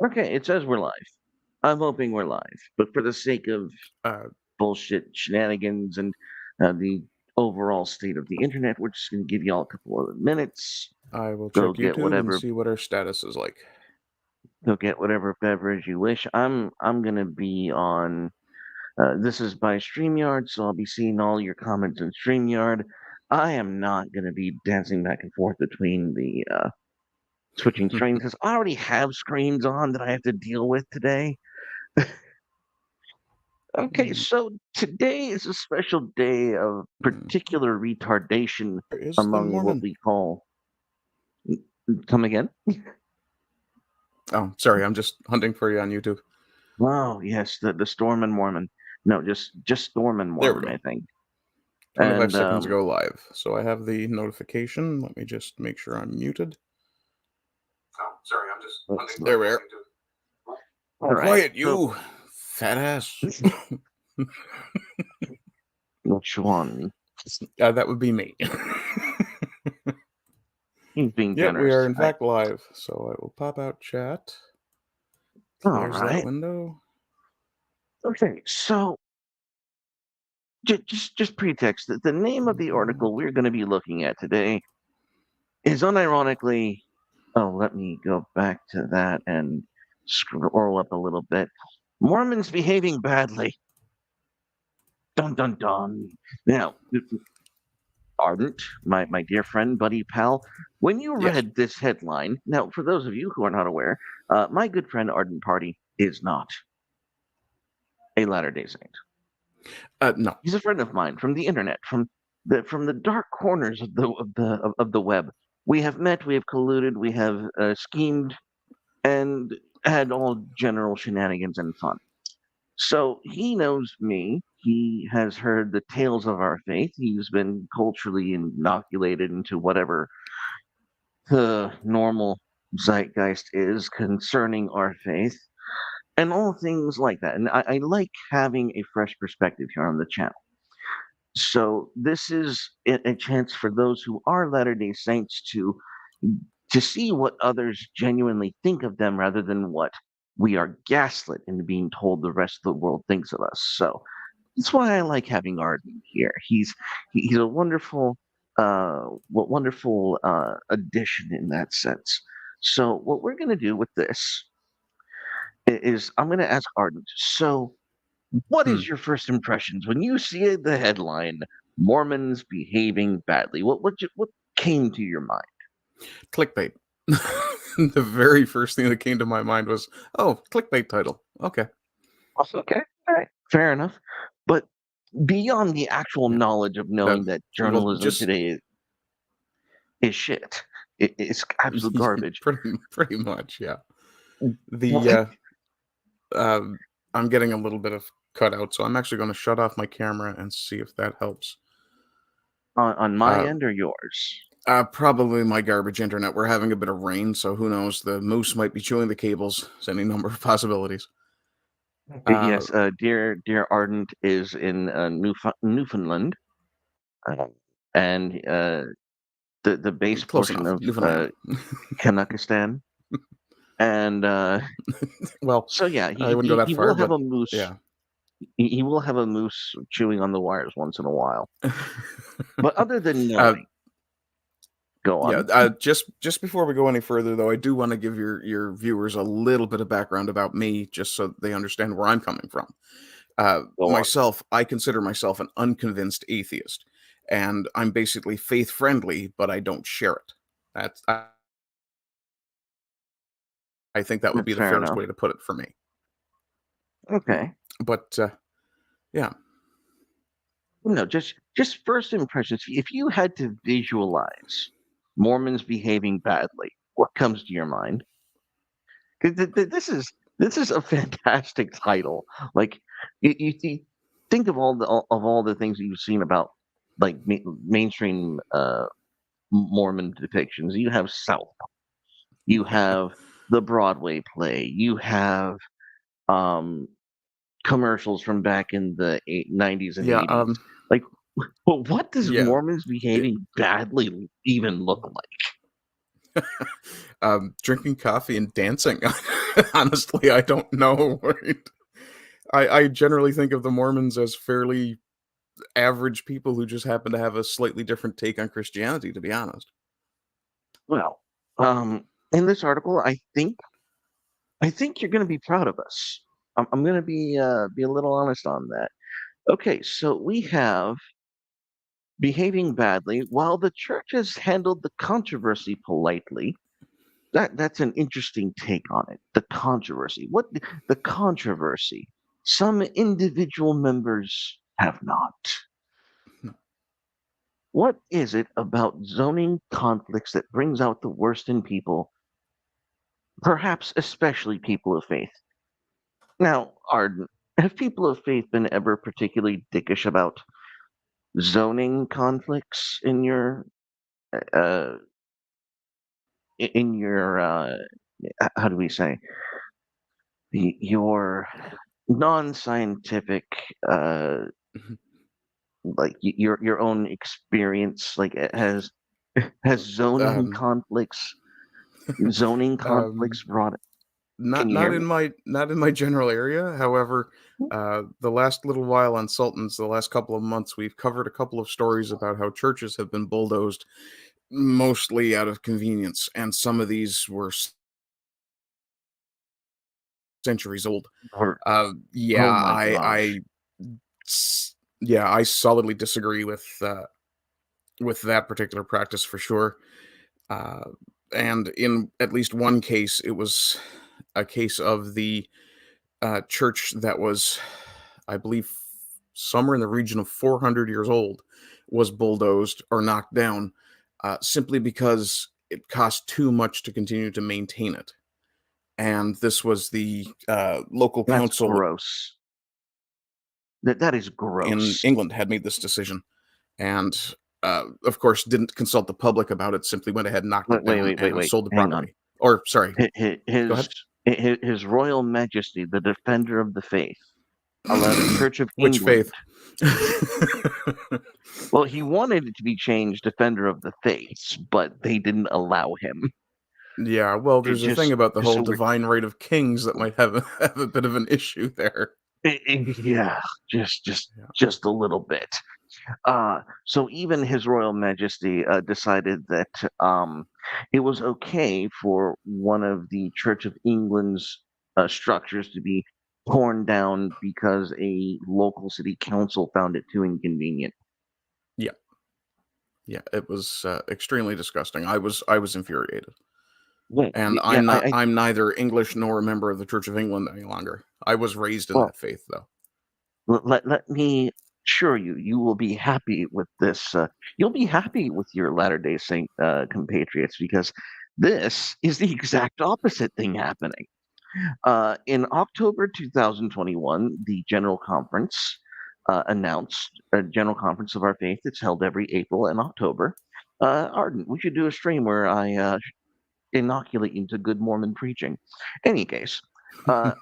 Okay, it says we're live. I'm hoping we're live, but for the sake of Uh, bullshit shenanigans and the overall state of the internet, we're just going to give you all a couple of minutes. I will Go check get YouTube and whatever, see what our status is like. go get whatever beverage you wish. I'm gonna be on. This is by StreamYard, so I'll be seeing all your comments in StreamYard. I am not gonna be dancing back and forth between the switching screens because I already have screens on that I have to deal with today. Okay, Mm, so today is a special day of mm. particular retardation Where is the among what Mormon? we call. Come again? Oh, sorry, I'm just hunting for you on YouTube. Oh, yes, the Stormin Mormon. No, just Stormin There we Mormon, go. I think. 25 And seconds ago live. So I have the notification. Let me just make sure I'm muted. Oh, sorry, I'm just let's hunting look. there we are. All right, Quiet, so you fat ass. which one? That would be me. He's being Yep, we generous are in tonight. fact live. So I will pop out chat. All Close that right. window. Okay, so just pretext that the name of the article we're going to be looking at today is unironically. Oh, let me go back to that and scroll up a little bit. Mormons behaving badly. Dun dun dun. Now, Ardent, my dear friend, buddy, pal, when you Yes. read this headline, now for those of you who are not aware, my good friend Ardent Party is not a Latter-day Saint. No. He's a friend of mine from the internet, from the dark corners of the web. We have met, we have colluded, we have schemed, and had all general shenanigans and fun. So he knows me. He has heard the tales of our faith. He's been culturally inoculated into whatever the normal zeitgeist is concerning our faith and all things like that. And I like having a fresh perspective here on the channel. So this is a chance for those who are Latter-day Saints to see what others genuinely think of them rather than what we are gaslit into being told the rest of the world thinks of us. So that's why I like having Arden here. He's a wonderful addition in that sense. So what we're gonna do with this is I'm gonna ask Arden. So what Hmm. is your first impressions when you see the headline "Mormons behaving badly"? What came to your mind? Clickbait. The very first thing that came to my mind was, oh, clickbait title. Okay. Also, okay, all right, fair enough. But beyond the actual Yeah. knowledge of knowing that Well, journalism just today is shit, it's absolute garbage. pretty much, yeah. Well, The um, I'm getting a little bit of cutout, so I'm actually going to shut off my camera and see if that helps. on my Uh, end or yours? Probably my garbage internet. We're having a bit of rain, so who knows? The moose might be chewing the cables. There's any number of possibilities. Uh, Yes, dear Ardent is in Newfoundland, uh, and the base Close portion enough. of Newfoundland. Kanakistan, and Well, so yeah, I he, wouldn't go he that he far, will have but a moose. yeah. He will have a moose chewing on the wires once in a while. But other than uh, knowing, go Yeah, on. just before we go any further, though, I do want to give your viewers a little bit of background about me, just so they understand where I'm coming from. Go on. Myself, I consider myself an unconvinced atheist, and I'm basically faith friendly, but I don't share it. That's I think that would be That's the fair fairest enough. way to put it for me. Okay. But yeah, No, just first impressions. If you had to visualize Mormons behaving badly, what comes to your mind? 'Cause this is a fantastic title. Like you think of all the things that you've seen about like mainstream Mormon depictions. You have South. You have the Broadway play. You have um, commercials from back in the 90s and yeah, 80s. Like, well, what does yeah. Mormons It, behaving badly even look like? Drinking coffee and dancing. Honestly, I don't know. I generally think of the Mormons as fairly average people who just happen to have a slightly different take on Christianity, to be honest. Well, in this article, I think you're going to be proud of us. I'm going to be a little honest on that. Okay, so we have behaving badly while the church has handled the controversy politely. That's an interesting take on it. The controversy. What the controversy? Some individual members have not. What is it about zoning conflicts that brings out the worst in people, perhaps especially people of faith? Now, Arden, have people of faith been ever particularly dickish about zoning conflicts uh in your how do we say your non-scientific uh like your own experience like has Um, zoning um, conflicts brought can not you hear me? not in my general area. However, the last little while on Sultans, the last couple of months, we've covered a couple of stories about how churches have been bulldozed, mostly out of convenience, and some of these were centuries old. Or Yeah, oh my gosh. yeah, I solidly disagree with that particular practice for sure. Uh, and in at least one case, it was a case of the church that was, I believe, somewhere in the region of 400 years old, was bulldozed or knocked down simply because it cost too much to continue to maintain it. And this was the local That's council gross. That is in gross. England had made this decision, and of course didn't consult the public about it. Simply went ahead and knocked Wait, it wait, down wait, wait, and wait. sold the Hang on. property. Or sorry, go His ahead. his Royal Majesty, the Defender of the Faith, allowed a Church of Which England. faith? Well, he wanted it to be changed Defender of the Faiths, but they didn't allow him. Yeah, well, It there's a thing about the just whole so we're divine right of kings that might have a bit of an issue there. yeah, Yeah. just a little bit. So even His Royal Majesty decided that it was okay for one of the Church of England's structures to be torn down because a local city council found it too inconvenient. Yeah, yeah, it was extremely disgusting. I was infuriated, and Yeah, I'm neither English nor a member of the Church of England any longer. I was raised in well, that faith, though. let me assure you, you will be happy with this. You'll be happy with your Latter-day Saint compatriots because this is the exact opposite thing happening. In October 2021, the General Conference announced a General Conference of our faith. It's held every April and October. Arden, we should do a stream where I inoculate you into good Mormon preaching. Any case, uh,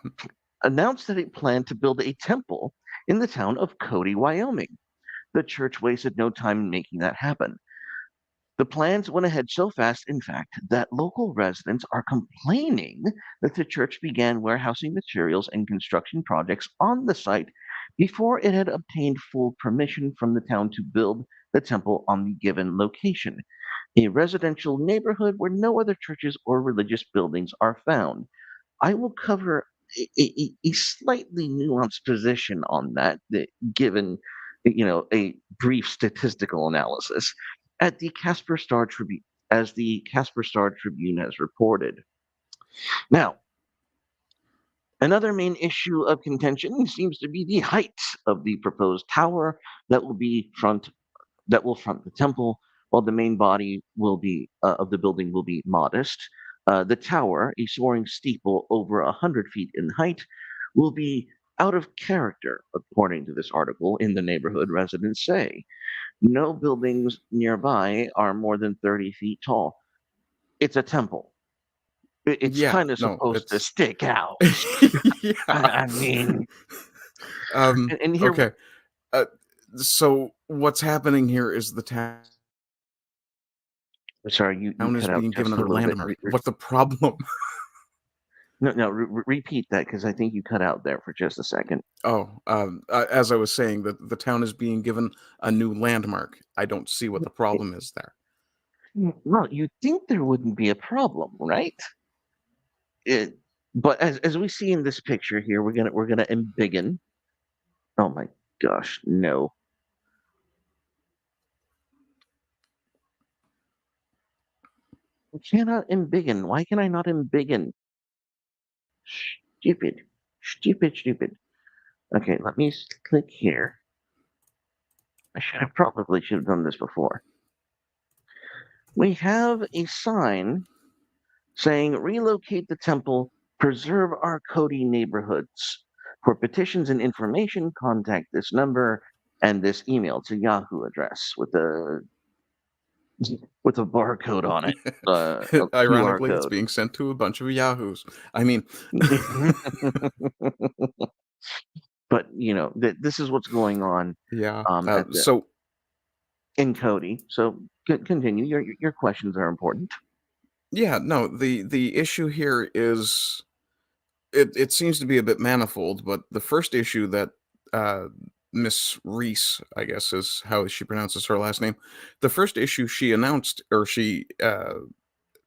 announced that it planned to build a temple in the town of Cody, Wyoming. The church wasted no time in making that happen. The plans went ahead so fast, in fact, that local residents are complaining that the church began warehousing materials and construction projects on the site before it had obtained full permission from the town to build the temple on the given location, a residential neighborhood where no other churches or religious buildings are found. I will cover a slightly nuanced position on that, given a brief statistical analysis. At the Casper Star Tribune, as the Casper Star Tribune has reported. Now, another main issue of contention seems to be the height of the proposed tower that will be front that will front the temple, while the main body will be of the building will be modest. The tower, a soaring steeple over 100 feet in height, will be out of character, according to this article in the neighborhood residents say. No buildings nearby are more than 30 feet tall. It's a temple. It's Yeah, kind of no, supposed to it's stick out. yeah. I mean, and here, Okay. Uh, so what's happening here is the sorry, you town is cut out being given just a another little bit. landmark. What's the problem? No, no, repeat that because I think you cut out there for just a second. Oh, as I was saying, the town is being given a new landmark. I don't see what the problem is there. Well, you'd think there wouldn't be a problem, right? It, but as we see in this picture here, we're gonna embiggen. Oh my gosh, no. I cannot embiggen. Why can I not embiggen? Stupid. Stupid, stupid. Okay, let me click here. Probably should have done this before. We have a sign saying relocate the temple, preserve our Cody neighborhoods. For petitions and information, contact this number and this email to Yahoo address with a barcode on it, a QR Ironically, it's code. being sent to a bunch of yahoos. I mean, But this is what's going on yeah. at the So in Cody. So continue. Your questions are important. yeah, no, the issue here is it seems to be a bit manifold, but the first issue that uh, Miss Reese, I guess is how she pronounces her last name, the first issue she announced or she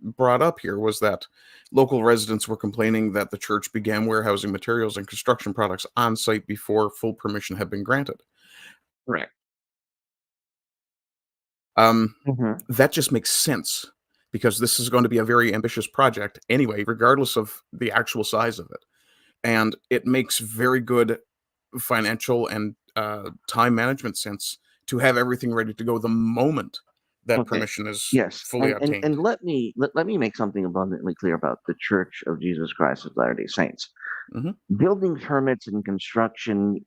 brought up here was that local residents were complaining that the church began warehousing materials and construction products on site before full permission had been granted. Correct. Um, Hmm. that just makes sense because this is going to be a very ambitious project anyway, regardless of the actual size of it. And it makes very good financial and time management sense to have everything ready to go the moment that Okay. permission is Yes, fully and obtained. let me make something abundantly clear about the Church of Jesus Christ of Latter-day Saints. Hmm. Building permits and construction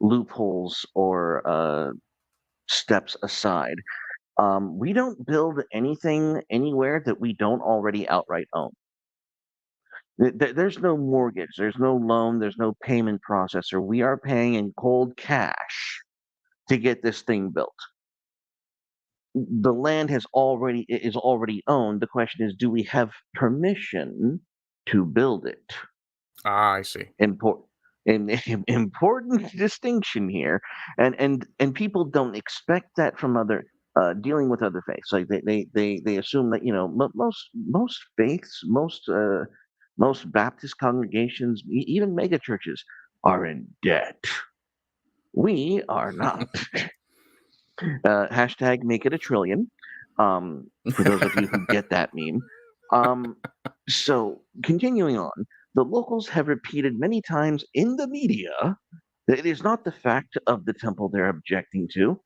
loopholes or steps aside, we don't build anything anywhere that we don't already outright own. There's no mortgage, there's no loan, there's no payment processor. We are paying in cold cash to get this thing built. The land is already owned. The question is, do we have permission to build it? Ah, I see. Important, an important distinction here, and people don't expect that from other dealing with other faiths. Like they assume that most faiths, most Baptist congregations, even mega churches, are in debt. We are not. Hashtag make it a trillion. For those of you who get that meme. Um, so continuing on, the locals have repeated many times in the media that it is not the fact of the temple they're objecting to.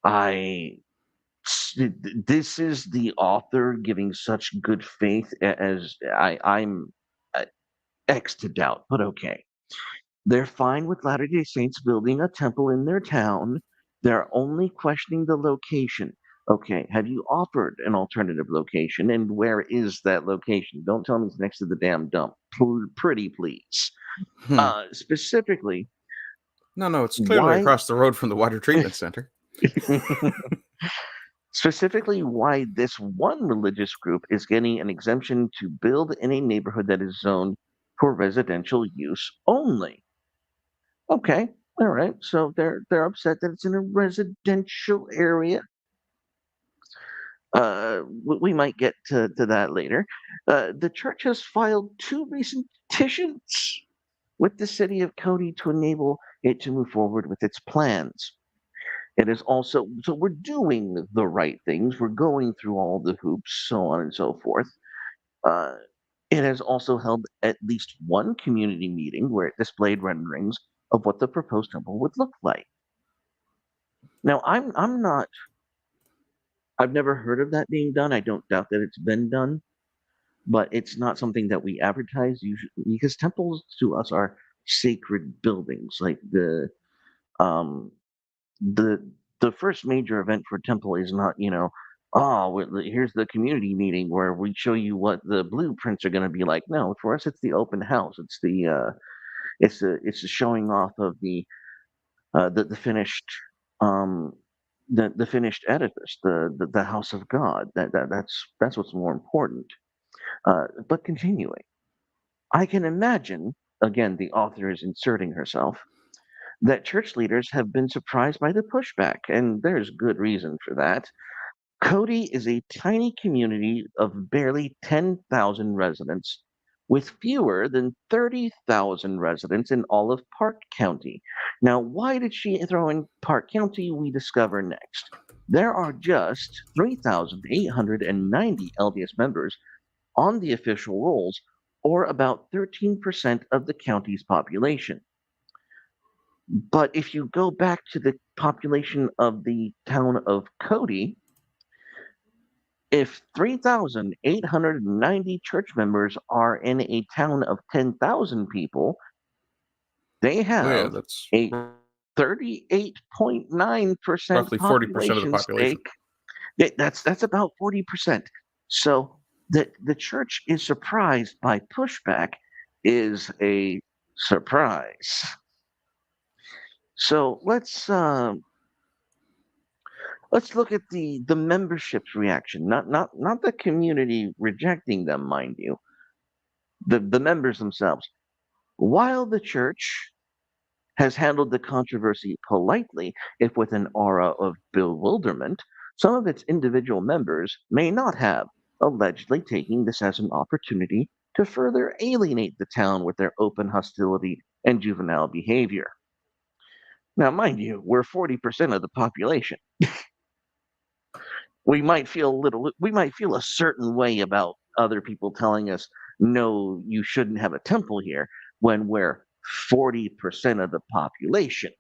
I this is the author giving such good faith as I'm X to doubt, but okay. They're fine with Latter-day Saints building a temple in their town. They're only questioning the location. Okay, have you offered an alternative location, and where is that location? Don't tell me it's next to the damn dump. Pretty please. Hmm. Specifically, No, no, it's clearly why across the road from the water treatment center. specifically why this one religious group is getting an exemption to build in a neighborhood that is zoned for residential use only. Okay. All right. So they're upset that it's in a residential area. We might get to that later. The church has filed two recent petitions with the city of Cody to enable it to move forward with its plans. It is also so we're doing the right things. We're going through all the hoops, so on and so forth. Uh, it has also held at least one community meeting where it displayed renderings of what the proposed temple would look like. Now, I'm not. I've never heard of that being done. I don't doubt that it's been done, but it's not something that we advertise usually because temples to us are sacred buildings. Like um the the first major event for temple is not oh here's the community meeting where we show you what the blueprints are going to be like. No, for us it's the open house. It's the showing off of the finished um the finished edifice, the house of God. That's what's more important. But continuing, I can imagine, again, the author is inserting herself, that church leaders have been surprised by the pushback, and there's good reason for that. Cody is a tiny community of barely 10,000 residents, with fewer than 30,000 residents in all of Park County. Now, why did she throw in Park County? We discover next. There are just 3,890 LDS members on the official rolls, or about 13% of the county's population. But if you go back to the population of the town of Cody, if 3,890 church members are in a town of 10,000 people, they Oh yeah, have that's a 38.9% roughly 40% of the population population. stake. That's about 40%. So that the church is surprised by pushback is a surprise. So let's look at the membership's reaction, not the community rejecting them, mind you, the members themselves. While the church has handled the controversy politely, if with an aura of bewilderment, some of its individual members may not have, allegedly taking this as an opportunity to further alienate the town with their open hostility and juvenile behavior. Now, mind you, we're 40% of the population. We might feel a certain way about other people telling us, no, you shouldn't have a temple here, when we're 40% of the population.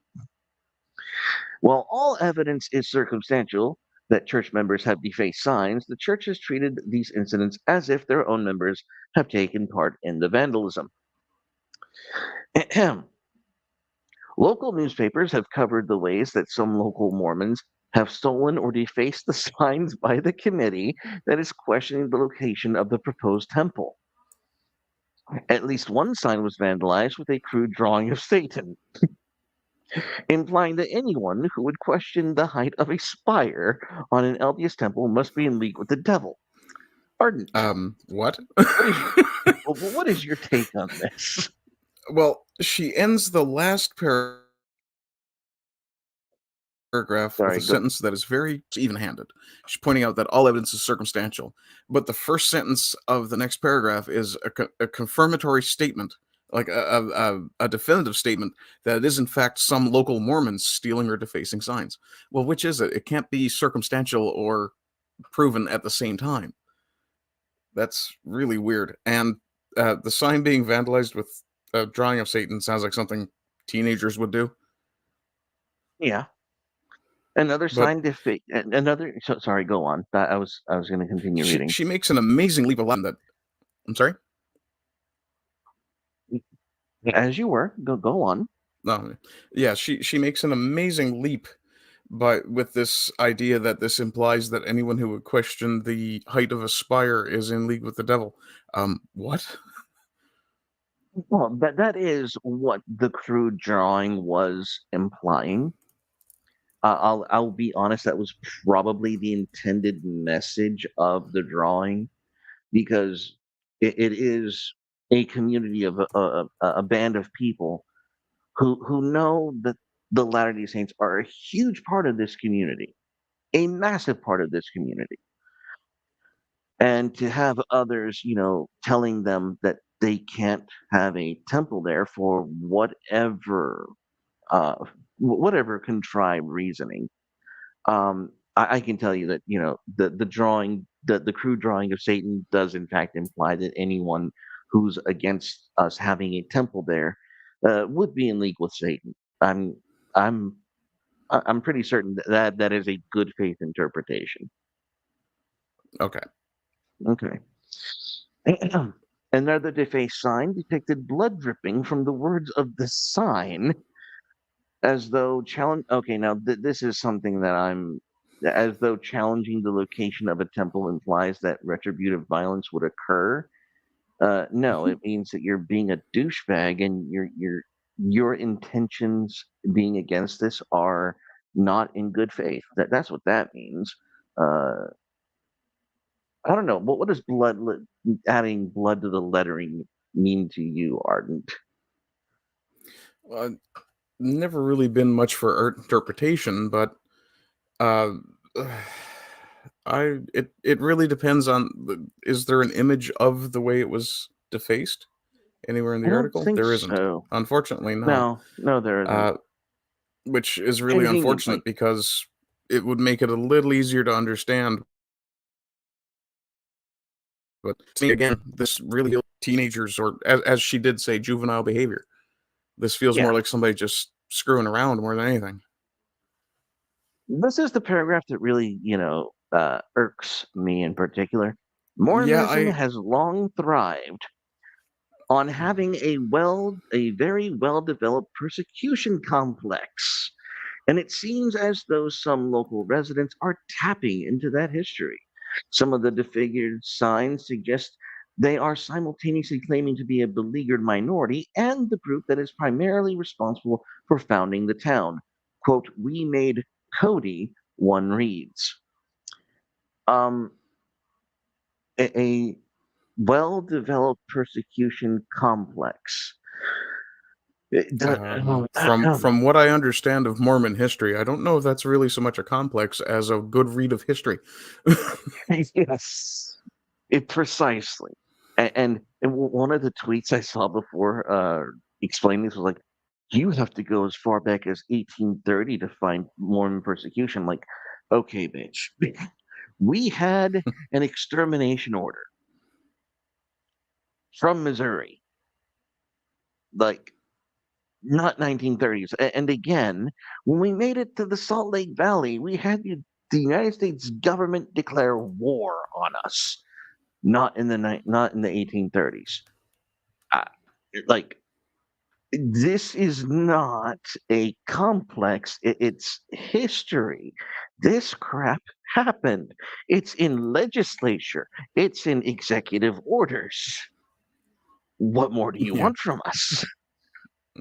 While all evidence is circumstantial that church members have defaced signs, the church has treated these incidents as if their own members have taken part in the vandalism. Local newspapers have covered the ways that some local Mormons have stolen or defaced the signs by the committee that is questioning the location of the proposed temple. At least one sign was vandalized with a crude drawing of Satan, implying that anyone who would question the height of a spire on an LDS temple must be in league with the devil. Ardent, What? what is what is your take on this? Well, she ends the last paragraph with a Sorry, go. sentence that is very even-handed. She's pointing out that all evidence is circumstantial, but the first sentence of the next paragraph is a confirmatory statement, like a definitive statement that it is in fact some local Mormons stealing or defacing signs. Well, which is it? It can't be circumstantial or proven at the same time. That's really weird. And the sign being vandalized with a drawing of Satan sounds like something teenagers would do. Yeah, another But scientific, another. So, sorry, go on. I was going to continue reading. she makes an amazing leap of land that I'm sorry. As you were, go on. No, yeah, she makes an amazing leap by with this idea that this implies that anyone who would question the height of a spire is in league with the devil. What? Well, that is what the crude drawing was implying. I'll be honest. That was probably the intended message of the drawing, because it is a community of a band of people who know that the Latter Day Saints are a huge part of this community, a massive part of this community, and to have others, telling them that they can't have a temple there for uh, whatever contrived reasoning. I can tell you that the drawing, the crude drawing of Satan does in fact imply that anyone who's against us having a temple there would be in league with Satan. I'm I'm I'm pretty certain that is a good faith interpretation. Okay. Okay. Another defaced sign depicted blood dripping from the words of the sign, as though challenge. Okay, now this is something that as though challenging the location of a temple implies that retributive violence would occur. No, it means that you're being a douchebag, and your intentions being against this are not in good faith. That's what that means. Uh, I don't know. What does adding blood to the lettering mean to you, Ardent? Uh, Never really been much for art interpretation, but uh, it really depends on is there an image of the way it was defaced anywhere in I the don't article? think There isn't. so. Unfortunately, no. No, no, there isn't. Uh, which is really unfortunate Conveniently. because it would make it a little easier to understand. But see, again, this really teenagers, or as she did say, juvenile behavior. This feels Yeah. more like somebody just screwing around more than anything. This is the paragraph that really, irks me in particular. Yeah, Mormonism has long thrived on having a very well developed persecution complex. And it seems as though some local residents are tapping into that history. Some of the disfigured signs suggest they are simultaneously claiming to be a beleaguered minority and the group that is primarily responsible for founding the town. Quote, "We made Cody," one reads. Um, a well developed persecution complex. from what I understand of Mormon history, I don't know if that's really so much a complex as a good read of history. Yes, it precisely. One of the tweets I saw before explaining this was like, you have to go as far back as 1830 to find Mormon persecution. I'm like, okay, bitch, we had an extermination order from Missouri, like not 1930s. And again, when we made it to the Salt Lake Valley, we had the United States government declare war on us. Not in the 1830s. Uh, like this is not a complex. It's history. This crap happened. It's in legislature. It's in executive orders. What more do you Yeah, want from us?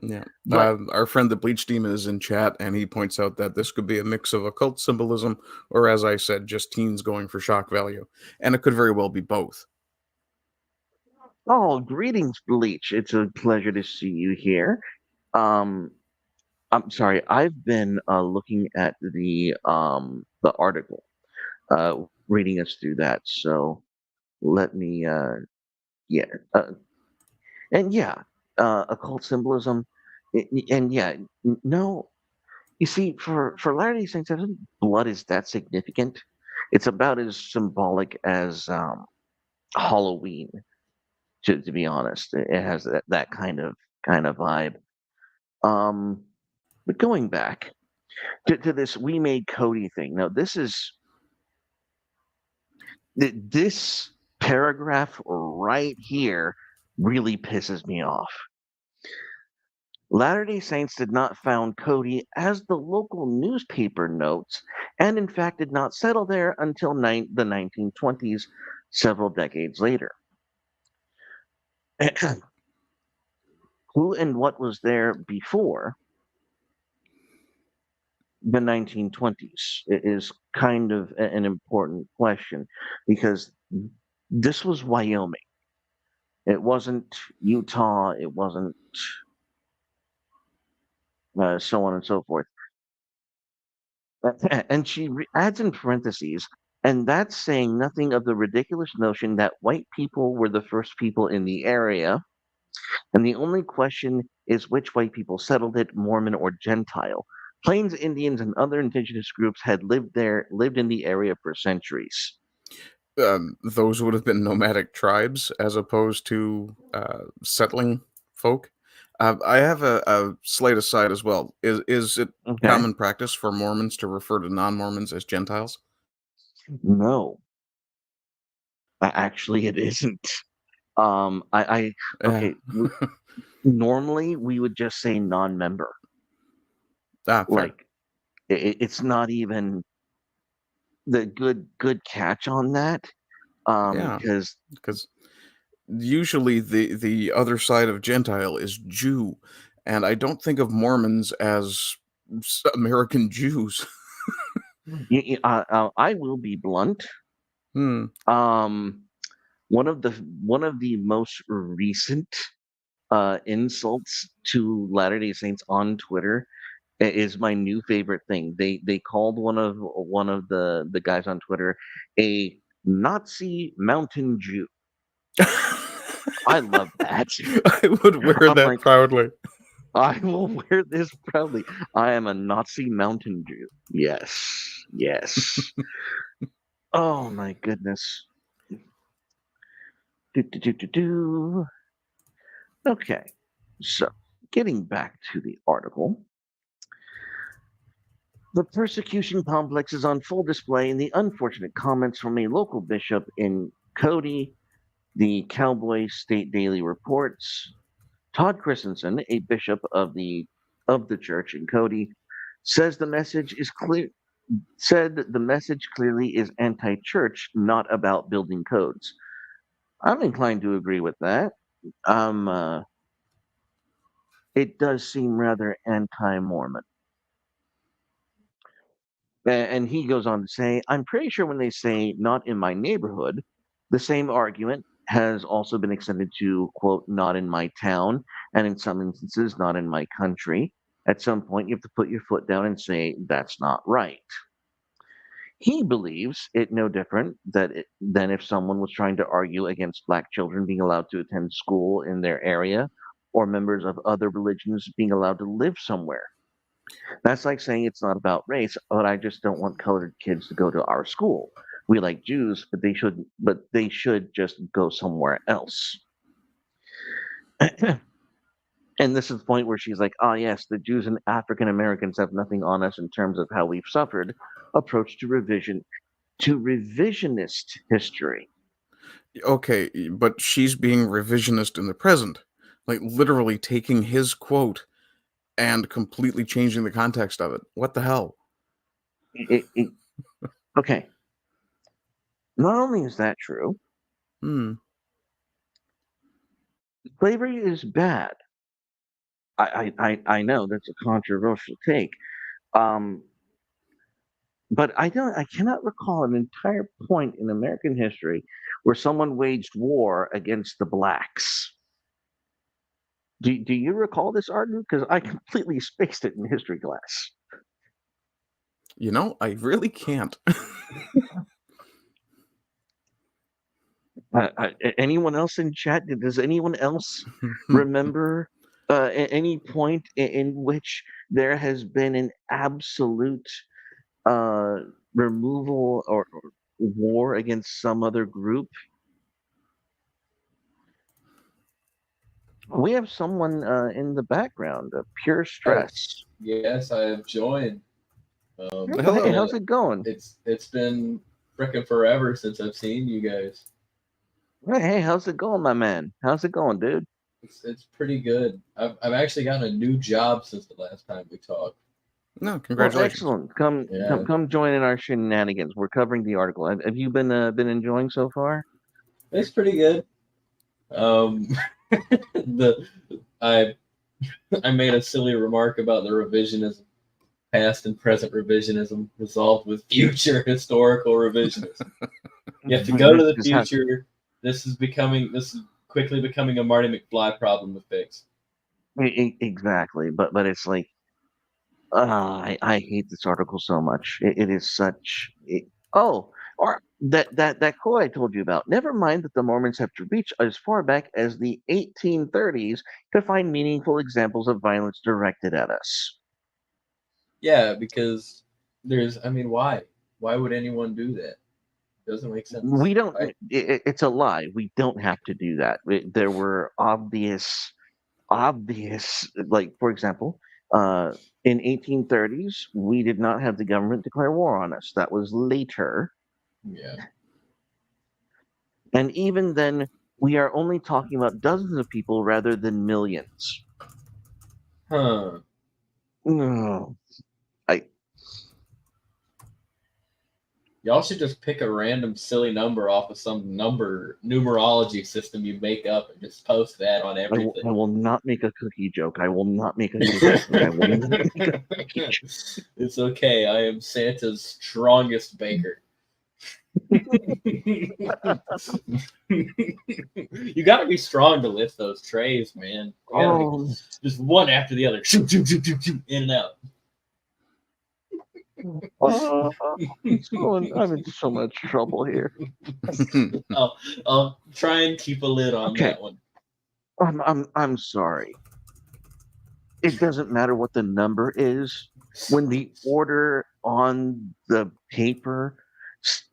yeah. But Our friend the Bleach Demon is in chat, and he points out that this could be a mix of occult symbolism, or as I said, just teens going for shock value, and it could very well be both. oh, greetings, Bleach. It's a pleasure to see you here. Um, I'm sorry. I've been looking at the article, reading us through that. So let me yeah, uh, and yeah, occult symbolism, and yeah, no. You see, for Latter-day Saints, I don't think blood is that significant. It's about as symbolic as Halloween. To be honest, it has that kind of vibe. Um, but going back to this "we made Cody" thing. Now, this paragraph right here really pisses me off. Latter-day Saints did not found Cody as the local newspaper notes, and in fact did not settle there until the 1920s, several decades later. Who and what was there before the 1920s is kind of an important question because this was Wyoming. It wasn't Utah. It wasn't so on and so forth. And she adds in parentheses, and that's saying nothing of the ridiculous notion that white people were the first people in the area, and the only question is which white people settled it, Mormon or Gentile. Plains Indians and other indigenous groups had lived in the area for centuries. Those would have been nomadic tribes as opposed to settling folk. I have a slight aside as well. Is it Okay. common practice for Mormons to refer to non-Mormons as Gentiles? No, actually, it isn't. Yeah. Okay. Normally, we would just say non-member. Fair. Like, it's not even the good catch on that. Yeah, Because because usually the other side of Gentile is Jew, and I don't think of Mormons as American Jews. I will be blunt. Hmm. One of the most recent insults to Latter-day Saints on Twitter is my new favorite thing. They called one of the guys on Twitter a Nazi mountain Jew. I love that. I would wear I'm that like, proudly. I will wear this proudly. I am a Nazi mountain Jew. Yes, yes. Oh my goodness. Do, do, do, do, do. Okay, so getting back to the article, the persecution complex is on full display in the unfortunate comments from a local bishop in Cody. The Cowboy State Daily reports Todd Christensen, a bishop of the church in Cody, says the message is clear. Said the message clearly is anti-church, not about building codes. I'm inclined to agree with that. Um, uh, it does seem rather anti-Mormon. And he goes on to say, I'm pretty sure when they say not in my neighborhood, the same argument has also been extended to, quote, not in my town, and in some instances, not in my country. At some point, you have to put your foot down and say, that's not right. He believes it no different than if someone was trying to argue against black children being allowed to attend school in their area or members of other religions being allowed to live somewhere. That's like saying it's not about race, but I just don't want colored kids to go to our school. We like Jews, but they should just go somewhere else. And this is the point where she's like, "Ah, yes, the Jews and African Americans have nothing on us in terms of how we've suffered." Approach to revisionist history. Okay, but she's being revisionist in the present, like literally taking his quote and completely changing the context of it. What the hell? It, it, okay, not only is that true, Hmm. slavery is bad. I know that's a controversial take. Um, But I cannot recall an entire point in American history where someone waged war against the blacks. Do you recall this, Arden? Because I completely spaced it in history class. You know, I really can't. Anyone else in chat? Does anyone else remember any point in which there has been an absolute uh, removal or war against some other group? We have someone in the background, pure stress. Yes, I have joined. Oh, hey, Hello. how's it going? It's been frickin' forever since I've seen you guys. Hey, how's it going, my man? How's it going, dude? It's pretty good. I've actually gotten a new job since the last time we talked. No, Well, congratulations. excellent. Yeah, Come join in our shenanigans. We're covering the article. Have you been enjoying so far? it's pretty good. Um, the I I made a silly remark about the revisionism, past and present revisionism, resolved with future historical revisionism. You have to go to the Just have future. This is quickly becoming a Marty McFly problem to fix. exactly, but it's like I hate this article so much. It is such. Oh, or that quote I told you about. Never mind that the Mormons have to reach as far back as the 1830s to find meaningful examples of violence directed at us. Yeah, because I mean, why? Why would anyone do that? It doesn't make sense. We don't. I, It's a lie. We don't have to do that. There were obvious, like for example, in 1830s, we did not have the government declare war on us. That was later. yeah. And even then, we are only talking about dozens of people rather than millions. Huh. No, I Y'all should just pick a random silly number off of some number numerology system you make up and just post that on I everything. will not make a cookie joke. I will not make a cookie joke. I will not make a cookie joke. It's okay. I am Santa's strongest baker. You got to be strong to lift those trays, man. You gotta be Oh, just one after the other, shoot, shoot, shoot, shoot, shoot, in and out. uh, I'm in so much trouble here. I'll try and keep a lid on Okay. that one. I'm sorry. It doesn't matter what the number is. When the order on the paper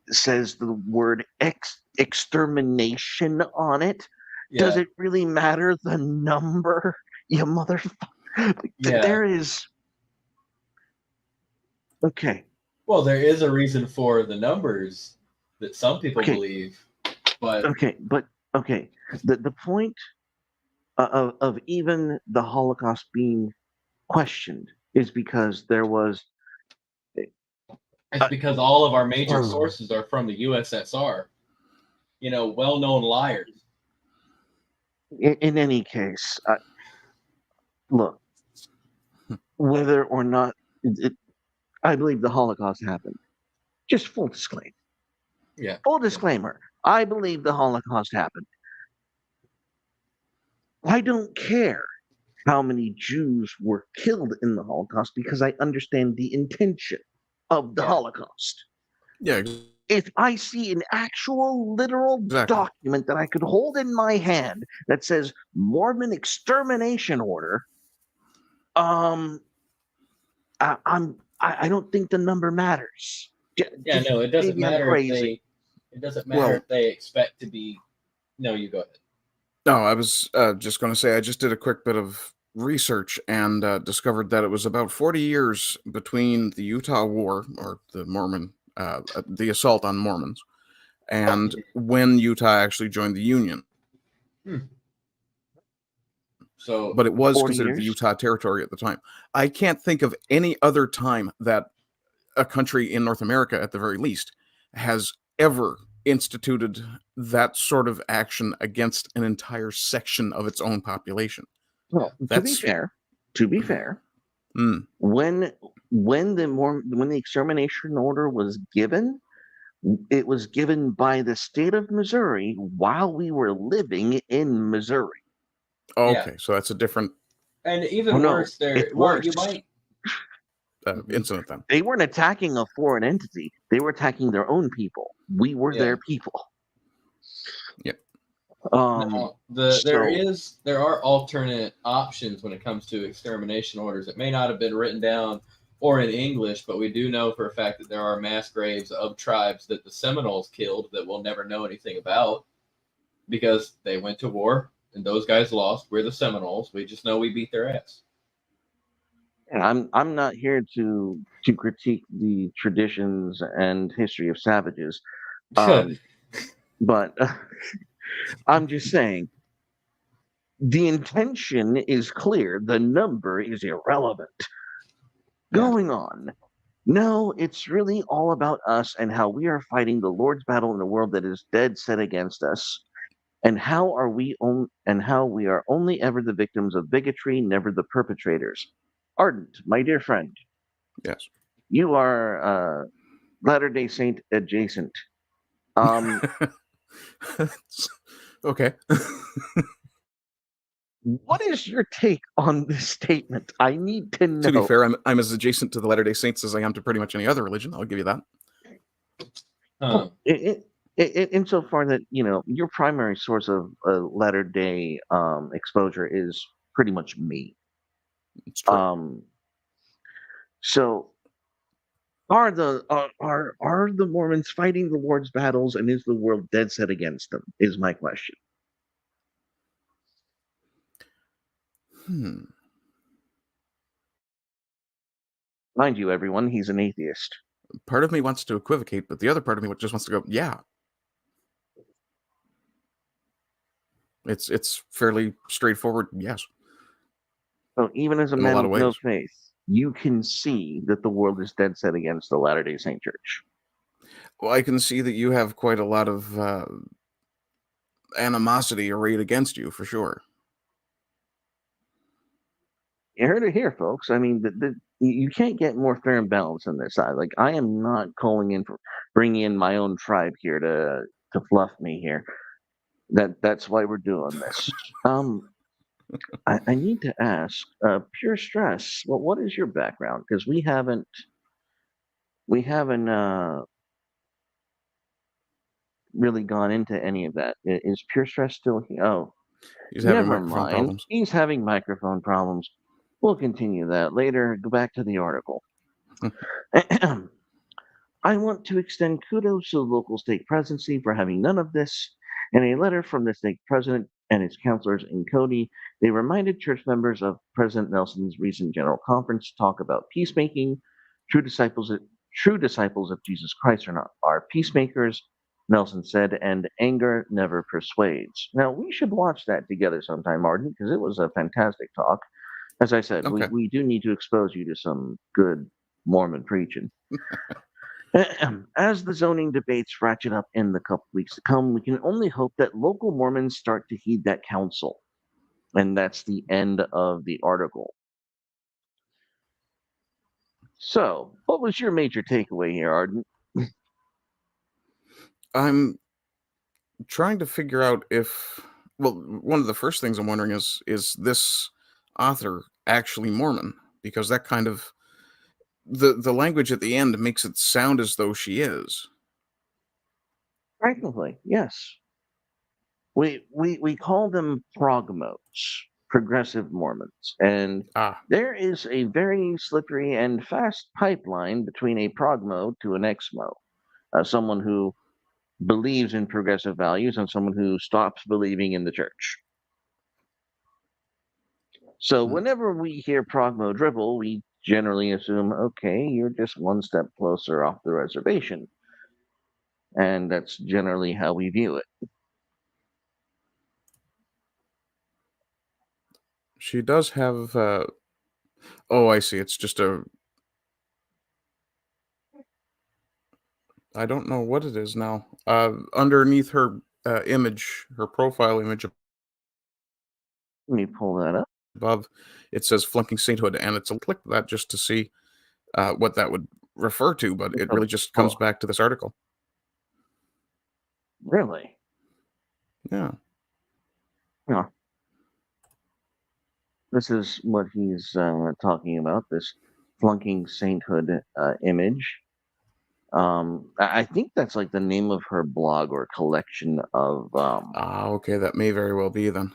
says the word extermination on it, does Yeah, it really matter the number? You motherfucker. yeah. There is. Okay. Well, there is a reason for the numbers that some people Okay. believe, but Okay. But, okay. The point of even the Holocaust being questioned is because there was. it's because all of our major Oh. sources are from the USSR. You know, well-known liars. In any case, look, whether or not I believe the Holocaust happened, just full disclaimer. Yeah. Full disclaimer. I believe the Holocaust happened. I don't care how many Jews were killed in the Holocaust because I understand the intention of the Yeah. Holocaust. Yeah, If I see an actual literal exactly. document that I could hold in my hand that says Mormon extermination order, I don't think the number matters. Yeah, no, it doesn't Maybe I'm matter if crazy. it doesn't matter Well, if they expect to be. No, you go ahead. no, I was just going to say I just did a quick bit of research and discovered that it was about 40 years between the Utah War, or the the assault on Mormons, and when Utah actually joined the Union. So, But it was 40 considered the years? Utah Territory at the time. I can't think of any other time that a country in North America, at the very least, has ever instituted that sort of action against an entire section of its own population. Well, That's to be fair, mm, when the extermination order was given, it was given by the state of Missouri while we were living in Missouri. yeah, okay. So that's a different and Oh even no, worse, there. it's Well, worse. you might. incident then. They weren't attacking a foreign entity. They were attacking their own people. We were Yeah. their people. Yep. Now, So there are alternate options when it comes to extermination orders. It may not have been written down or in English, but we do know for a fact that there are mass graves of tribes that the Seminoles killed that we'll never know anything about because they went to war and those guys lost. We're the Seminoles. We just know we beat their ass. yeah, I'm not here to critique the traditions and history of savages. Um, but I'm just saying the intention is clear. The number is irrelevant. Yeah. Going on. No, it's really all about us and how we are fighting the Lord's battle in a world that is dead set against us. And how we are only ever the victims of bigotry, never the perpetrators. Ardent, my dear friend, Yes. you are Latter-day Saint adjacent. Um, Okay. what is your take on this statement? I need to To be know. fair, I'm as adjacent to the Latter-day Saints as I am to pretty much any other religion. I'll give you that. Insofar that your primary source of Latter-day exposure is pretty much me. It's true. So are the Mormons fighting the Lord's battles, and is the world dead set against them? Is my question. Mind you, everyone, he's an atheist. Part of me wants to equivocate, but the other part of me just wants to go, yeah. It's fairly straightforward, yes. So even as a In a man lot of with no ways. faith, you can see that the world is dead set against the Latter-day Saint Church. Well, I can see that you have quite a lot of animosity arrayed against you, for sure. You heard it here, folks. I mean, you can't get more fair and balanced on this side. Like I am not calling in for bringing in my own tribe here to fluff me here. That's why we're doing this. Um, I need to ask, pure stress. Well, what is your background? Because we haven't really gone into any of that. Is pure stress still here? Oh, He's having never microphone mind. problems. He's having microphone problems. We'll continue that later. Go back to the article. I want to extend kudos to the local state presidency for having none of this. In a letter from the state president and its counselors in Cody, they reminded church members of President Nelson's recent general conference talk about peacemaking. True disciples, true disciples of Jesus Christ are peacemakers, Nelson said, and anger never persuades. Now we should watch that together sometime, Arden, because it was a fantastic talk. As I said, Okay. we do need to expose you to some good Mormon preaching. As the zoning debates ratchet up in the couple weeks to come, we can only hope that local Mormons start to heed that counsel. And that's the end of the article. So, what was your major takeaway here, Arden? I'm trying to figure out if, well, one of the first things I'm wondering is this author actually Mormon? Because that kind of the language at the end makes it sound as though she is. Technically, yes. We call them progmos, progressive Mormons, and Ah, there is a very slippery and fast pipeline between a progmo to an exmo, someone who believes in progressive values and someone who stops believing in the church. So hmm. whenever we hear progmo dribble, we generally assume, okay, you're just one step closer off the reservation. And that's generally how we view it. She does have. Oh, I see. It's just a. I don't know what it is now. Underneath her image, her profile image Let me pull that up. above, it says "flunking sainthood," and it's a click that just to see what that would refer to, but it really just comes Oh, back to this article. really? Yeah. Huh. This is what he's talking about, this flunking sainthood image. I think that's like the name of her blog or collection of. Ah, okay, that may very well be then.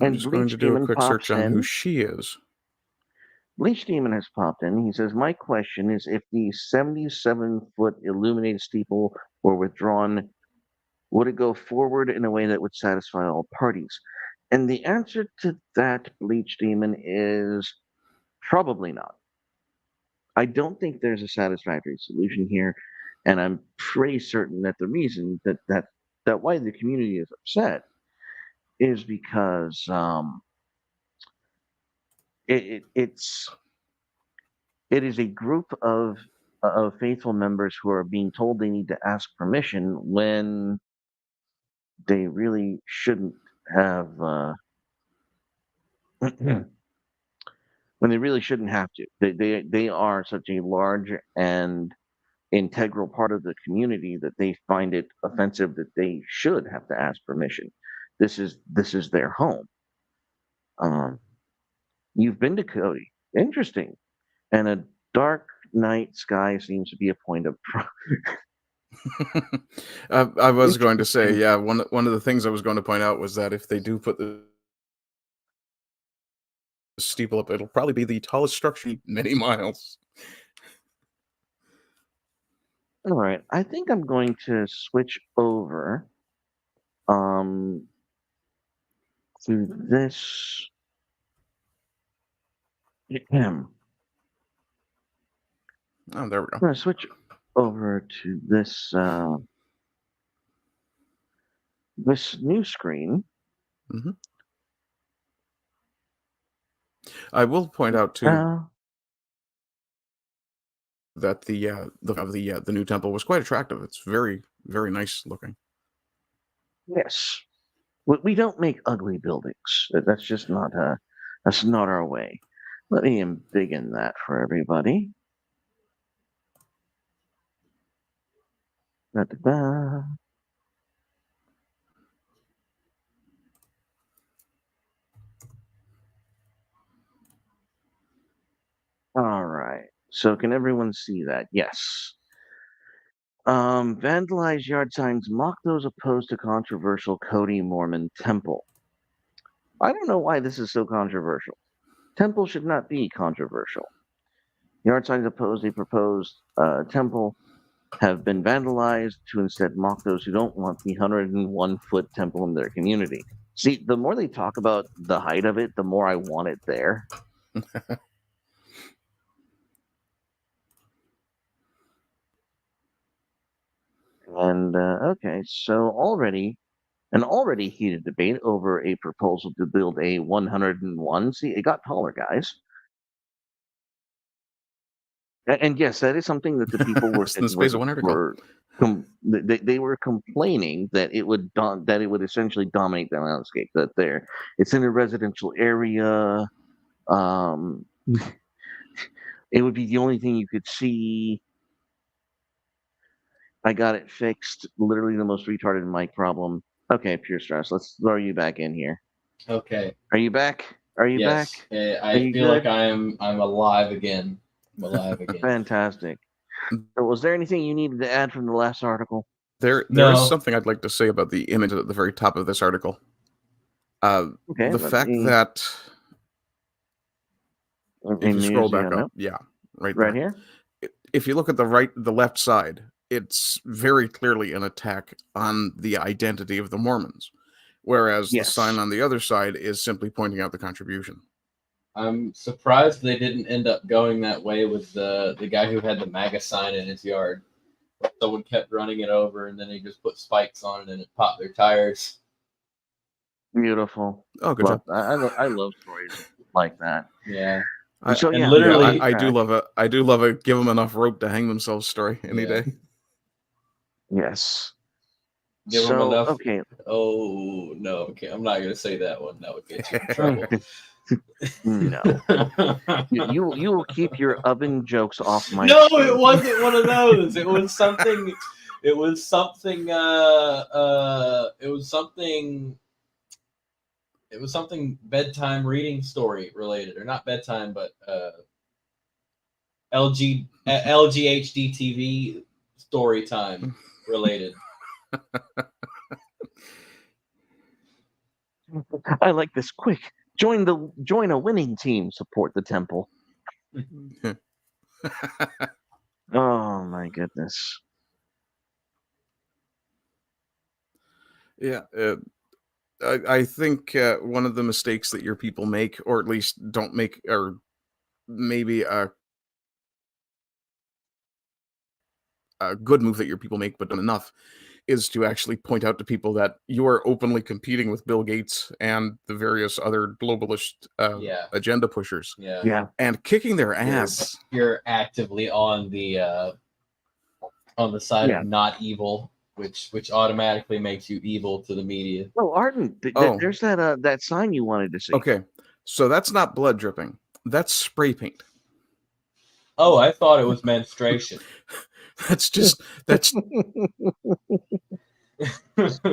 I'm And just going Bleach to do a Demon quick search pops on who in. she is. Bleach Demon has popped in. He says, my question is if the 77-foot illuminated steeple were withdrawn, would it go forward in a way that would satisfy all parties? And the answer to that, Bleach Demon, is probably not. I don't think there's a satisfactory solution here. And I'm pretty certain that the reason that why the community is upset is because it's it is a group of faithful members who are being told they need to ask permission when they really shouldn't have when they really shouldn't have to. They are such a large and integral part of the community that they find it offensive that they should have to ask permission. This is their home. Um, you've been to Cody. Interesting. And a dark night sky seems to be a point of I was going to say, interesting. yeah, one of the things I was going to point out was that if they do put the steeple up, it'll probably be the tallest structure in many miles. All right, I think I'm going to switch over um to this. I'm Oh, there we go. going to switch over to this new screen. hmm I will point out too Uh, that the new temple was quite attractive. It's very very nice looking. yes, we don't make ugly buildings. That's just not that's not our way. Let me embiggen that for everybody. Da-da-da. All right. So can everyone see that? Yes. Vandalize yard signs, mock those opposed to controversial Cody Mormon temple. I don't know why this is so controversial. Temple should not be controversial. Yard signs opposed a proposed temple have been vandalized to instead mock those who don't want the 101-foot temple in their community. See, the more they talk about the height of it, the more I want it there. And okay, so an already heated debate over a proposal to build a 101. See, it got taller, guys. And yes, that is something that the people were It's in the space of one article. they were complaining that it would essentially dominate the landscape. It's in a residential area. It would be the only thing you could see. I got it fixed. Literally the most retarded mic problem. Okay, pure stress. Let's throw you back in here. Okay. Are you back? Are you back? Yes. I feel like I'm alive again. I'm alive again. Fantastic. So was there anything you needed to add from the last article? There is something I'd like to say about the image at the very top of this article. Okay. The fact that if you scroll back up, right here. If you look at the left side, it's very clearly an attack on the identity of the Mormons, whereas the sign on the other side is simply pointing out the contribution. I'm surprised they didn't end up going that way with the guy who had the MAGA sign in his yard. Someone kept running it over, and then they just put spikes on it, and it popped their tires. Beautiful. Oh, good job. I love stories like that. Yeah. So yeah, literally, I do love a give them enough rope to hang themselves story any day. Yes. Give them enough. Okay. Oh no. Okay, I'm not gonna say that one. That would get you in trouble. No. you will keep your oven jokes off my. No, it wasn't one of those. It was something. It was something. It was something bedtime reading story related, or not bedtime, but LGHD TV story time related. I like this. Quick, join a winning team. Support the temple. Oh my goodness. Yeah. I think one of the mistakes that your people make, or at least don't make, or maybe a good move that your people make, but not enough, is to actually point out to people that you are openly competing with Bill Gates and the various other globalist agenda pushers. Yeah. And kicking their ass. You're actively on the side of not evil. Which automatically makes you evil to the media. Oh, Arden, there's that sign you wanted to see. Okay, so that's not blood dripping. That's spray paint. Oh, I thought it was menstruation. that's just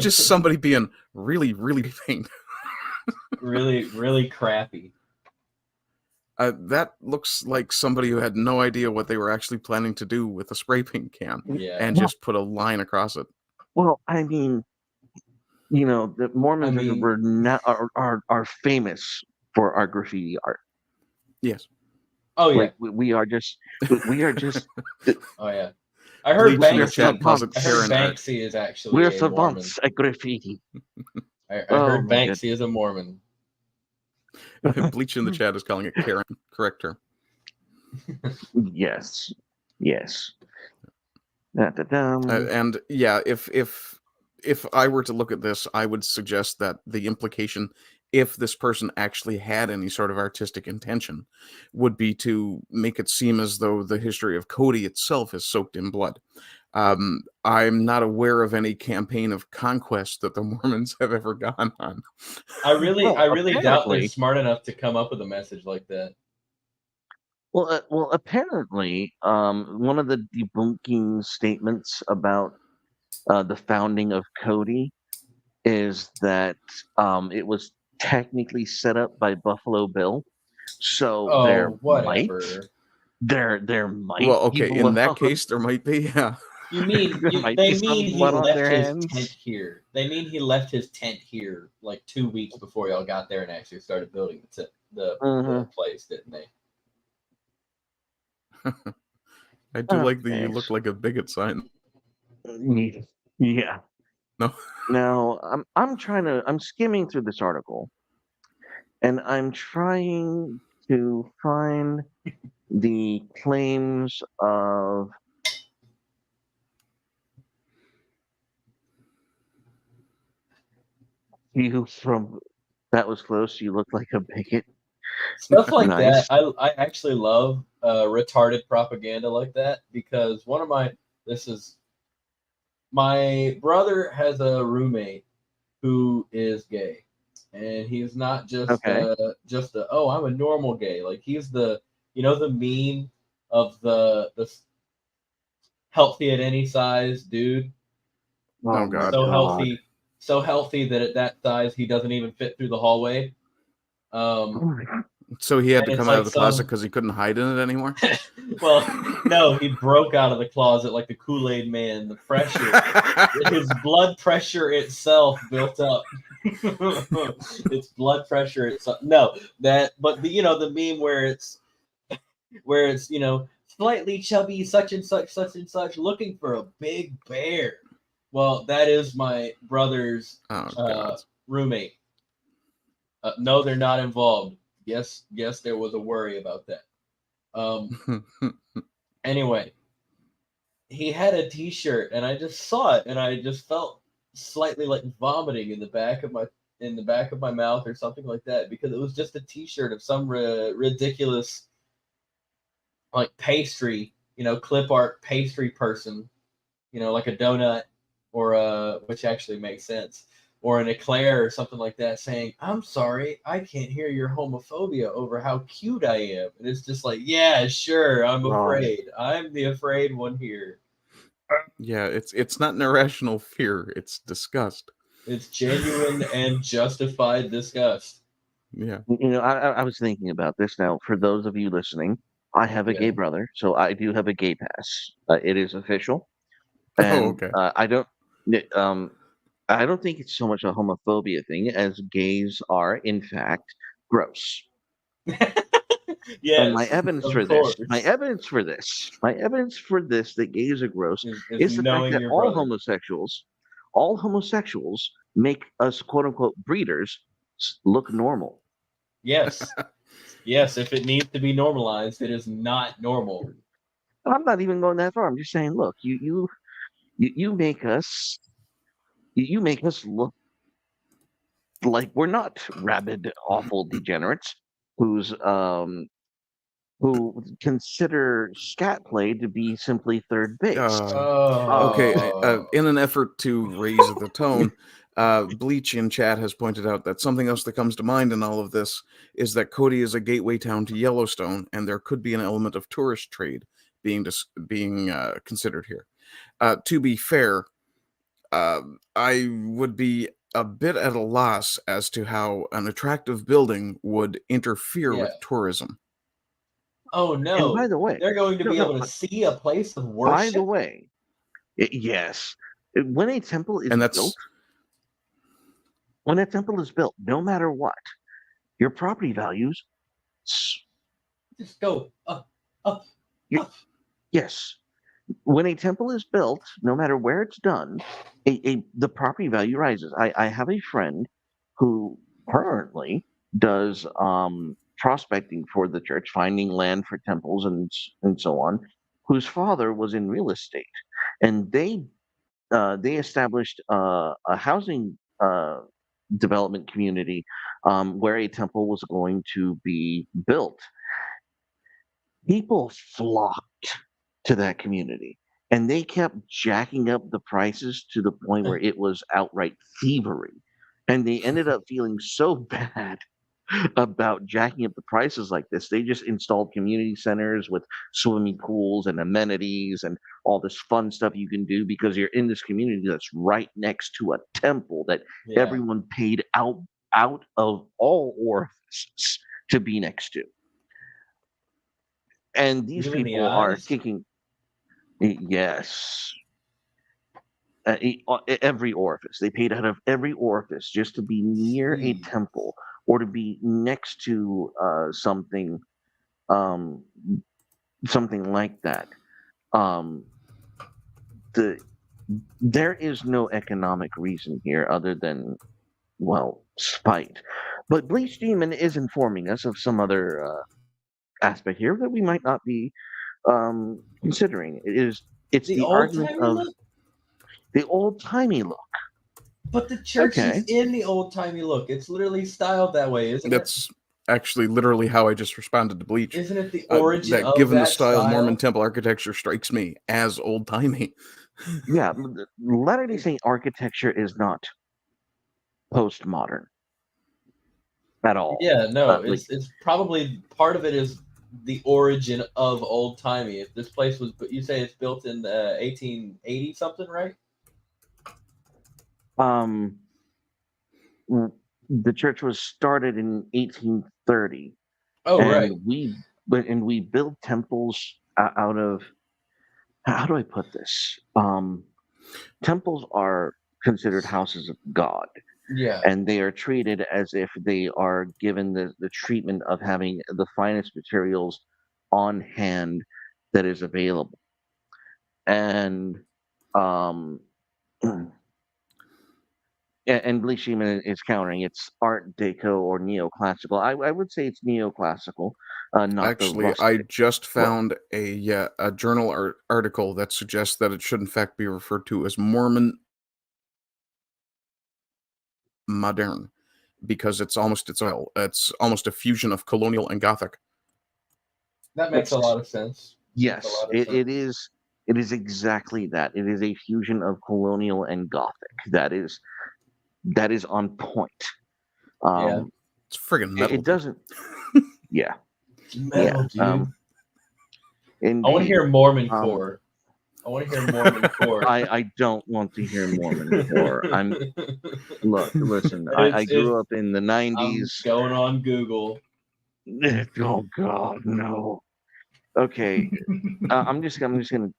somebody being really, really pain. really, really crappy. That looks like somebody who had no idea what they were actually planning to do with a spray paint can, and just put a line across it. Well, I mean, the Mormons are famous for our graffiti art. Yes. Oh yeah. Like we are just. Oh yeah. I heard Banksy is actually we're savants at graffiti. I heard Banksy is a Mormon. Bleach in the chat is calling it Karen. Correct term. Yes. And yeah, if I were to look at this, I would suggest that the implication, if this person actually had any sort of artistic intention, would be to make it seem as though the history of Cody itself is soaked in blood. I'm not aware of any campaign of conquest that the Mormons have ever gone on. I really doubt they're smart enough to come up with a message like that. Well, apparently, one of the debunking statements about the founding of Cody is that it was technically set up by Buffalo Bill, so Oh, whatever. there might Well, be okay, in blood that on, case, there might be, yeah. You mean there might be they some mean he blood on left their his tent hands. here. They mean he left his tent here like 2 weeks before y'all got there and actually started building the Hmm. place, didn't they? I do like the "you Okay. look like a bigot" sign. Yeah. No. Now I'm skimming through this article and I'm trying to find the claims of you from that was close. You look like a bigot. Stuff like that. Nice. I actually love retarded propaganda like that because one of my this is my brother has a roommate who is gay, and he's not Okay. just a oh I'm a normal gay. Like he's the the meme of the healthy at any size dude, Oh Oh my God. so god. healthy so healthy that at that size he doesn't even fit through the hallway. Oh Um, my god. So he had and to it's come out like of the closet some because he couldn't hide in it anymore. well, no, he broke out of the closet like the Kool-Aid man. The pressure, his blood pressure itself built up. It's blood pressure itself. No, that, but the meme where it's slightly chubby, such and such, looking for a big bear. Well, that is my brother's Oh God. roommate. No, they're not involved. Yes, there was a worry about that. Um, anyway, he had a T-shirt, and I just saw it, and I just felt slightly like vomiting in the back of my mouth or something like that because it was just a T-shirt of some ridiculous like pastry, clip art pastry person, like a donut or which actually makes sense, or an eclair or something like that, saying, "I'm sorry, I can't hear your homophobia over how cute I am," and it's just like, yeah, sure, I'm God. afraid. I'm the afraid one here. Yeah, it's not an irrational fear; it's disgust. It's genuine and justified disgust. Yeah. I was thinking about this now. For those of you listening, I have a Yeah. gay brother, so I do have a gay pass. It is official, Oh, and okay. I don't think it's so much a homophobia thing as gays are, in fact, gross. And Yes, of course. my evidence for this that gays are gross Is is the fact knowing that your brother. all homosexuals make us quote unquote breeders look normal. Yes. Yes, if it needs to be normalized, it is not normal. I'm not even going that far. I'm just saying, look, you make us you make us look like we're not rabid, awful degenerates who consider scat play to be simply third base. Uh, okay. Oh. In an effort to raise the tone, Bleach in chat has pointed out that something else that comes to mind in all of this is that Cody is a gateway town to Yellowstone, and there could be an element of tourist trade being considered here. To be fair, uh, I would be a bit at a loss as to how an attractive building would interfere Yeah. with tourism. Oh And by no. the way, They're going to no, be no, able to but see a place of by the worship? way, yes, when a temple is And built, that's when a temple is built, no matter what, your property values, s- Just go up, y- up. yes, when a temple is built, no matter where it's done, the property value rises. I have a friend who currently does prospecting for the church, finding land for temples and so on, whose father was in real estate, and they established a housing development community where a temple was going to be built. People flocked to that community, and they kept jacking up the prices to the point where it was outright thievery. And they ended up feeling so bad about jacking up the prices like this. They just installed community centers with swimming pools and amenities and all this fun stuff you can do because you're in this community that's right next to a temple that Yeah. everyone paid out of all orifices to be next to. And these Even the people are eyes. kicking, yes, every orifice. They paid out of every orifice just to be near a Jeez. temple or to be next to um, something like that. Um, the there is no economic reason here other than well spite. But Bleach Demon is informing us of some other aspect here that we might not be considering. It's The the old argument timey of look, the old timey look. but the church is Okay. in the old timey look. It's literally styled that way, isn't it? That's actually literally how I just responded to Bleach. Isn't it the origin That of given the that style, Mormon style? temple architecture strikes me as old timey. Yeah, the Latter-day Saint architecture is not postmodern at all. Yeah, no, Like, it's probably part of it is the origin of old timey. If this place was, but you say it's built in 1880 something, right? um, w- the church was started in 1830, Oh, right. and we build temples out of how do I put this? Temples are considered houses of God, Yeah, and they are treated as if they are given the treatment of having the finest materials on hand that is available. And um, and Bleach Demon is countering. It's Art Deco or neoclassical. I would say it's neoclassical, not the Actually, I rustic. just Well, found a journal article that suggests that it should in fact be referred to as Mormon modern because it's almost a fusion of colonial and Gothic. that makes a yes, lot of sense. Makes a yes, lot of sense. it is. It is exactly that. It is a fusion of colonial and Gothic. That is on point. Yeah, Um, It's friggin' it metal, dude. doesn't. Yeah, it's yeah. metal, dude. I want to Indeed. hear Mormon Um, core. I want to hear Mormon core. I don't want to hear Mormon core. Look, listen. I It's grew up in the I'm '90s. going on Google. Oh God, no. Okay, I'm just gonna.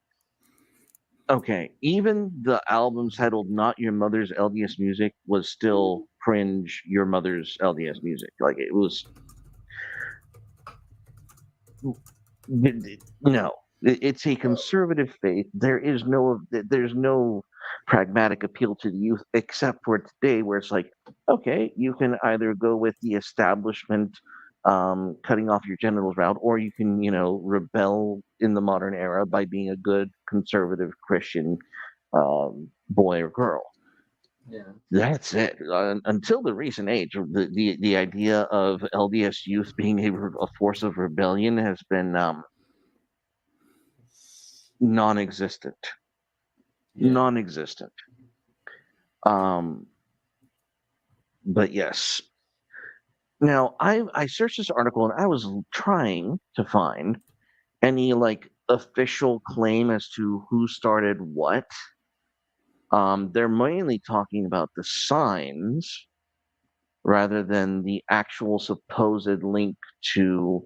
Okay, even the album titled "Not Your Mother's LDS Music" was still cringe. Your mother's LDS music, like it was. No, it's a conservative faith. There's no pragmatic appeal to the youth except for today, where it's like, okay, you can either go with the establishment, cutting off your genitals route, or you can, rebel in the modern era by being a good conservative Christian boy or girl. Yeah. That's it. Until the recent age, the idea of LDS youth being a force of rebellion has been non-existent. Yeah. Non-existent. Um, but yes. Now I searched this article and I was trying to find any like official claim as to who started what. They're mainly talking about the signs rather than the actual supposed link to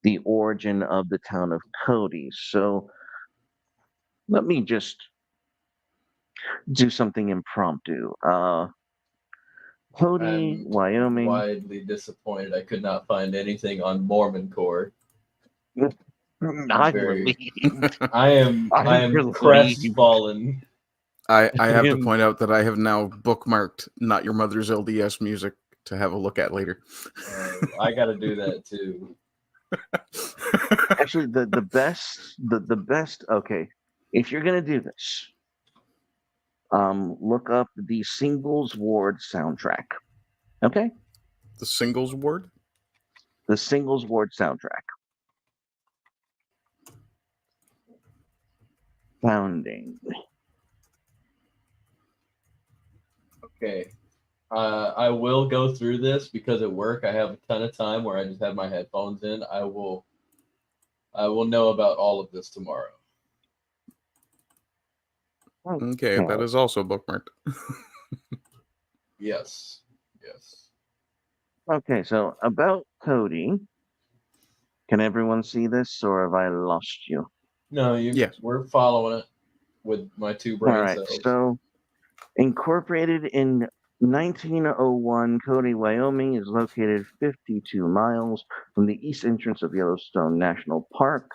the origin of the town of Cody. So let me just do something impromptu. Cody, I'm Wyoming. widely disappointed. I could not find anything on Mormon core. I'm I'm very. relieved. I I'm am relieved. crestfallen. I have to And point out that I have now bookmarked Not Your Mother's LDS Music to have a look at later. I got to do that too. actually, the best. Okay, if you're gonna do this, look up the Singles Ward soundtrack. Okay, The singles ward? the Singles Ward soundtrack. Founding. Okay. I will go through this because at work I have a ton of time where I just have my headphones in. I will know about all of this tomorrow. Okay, that is also bookmarked. Yes. Yes. Okay, so about Cody, can everyone see this, or have I lost you? No, Yes. we're following it with my two All brain right, cells. so incorporated in 1901, Cody, Wyoming is located 52 miles from the east entrance of Yellowstone National Park.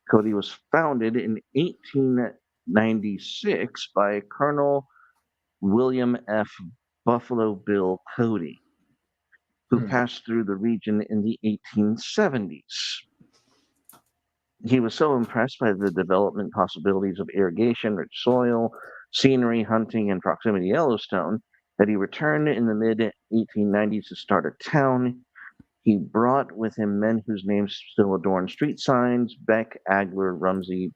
Cody was founded in 1896 by Colonel William F. Buffalo Bill Cody, who passed through the region in the 1870s. He was so impressed by the development possibilities of irrigation, rich soil, scenery, hunting, and proximity to Yellowstone that he returned in the mid 1890s to start a town. He brought with him men whose names still adorn street signs: Beck, Agler, Rumsey,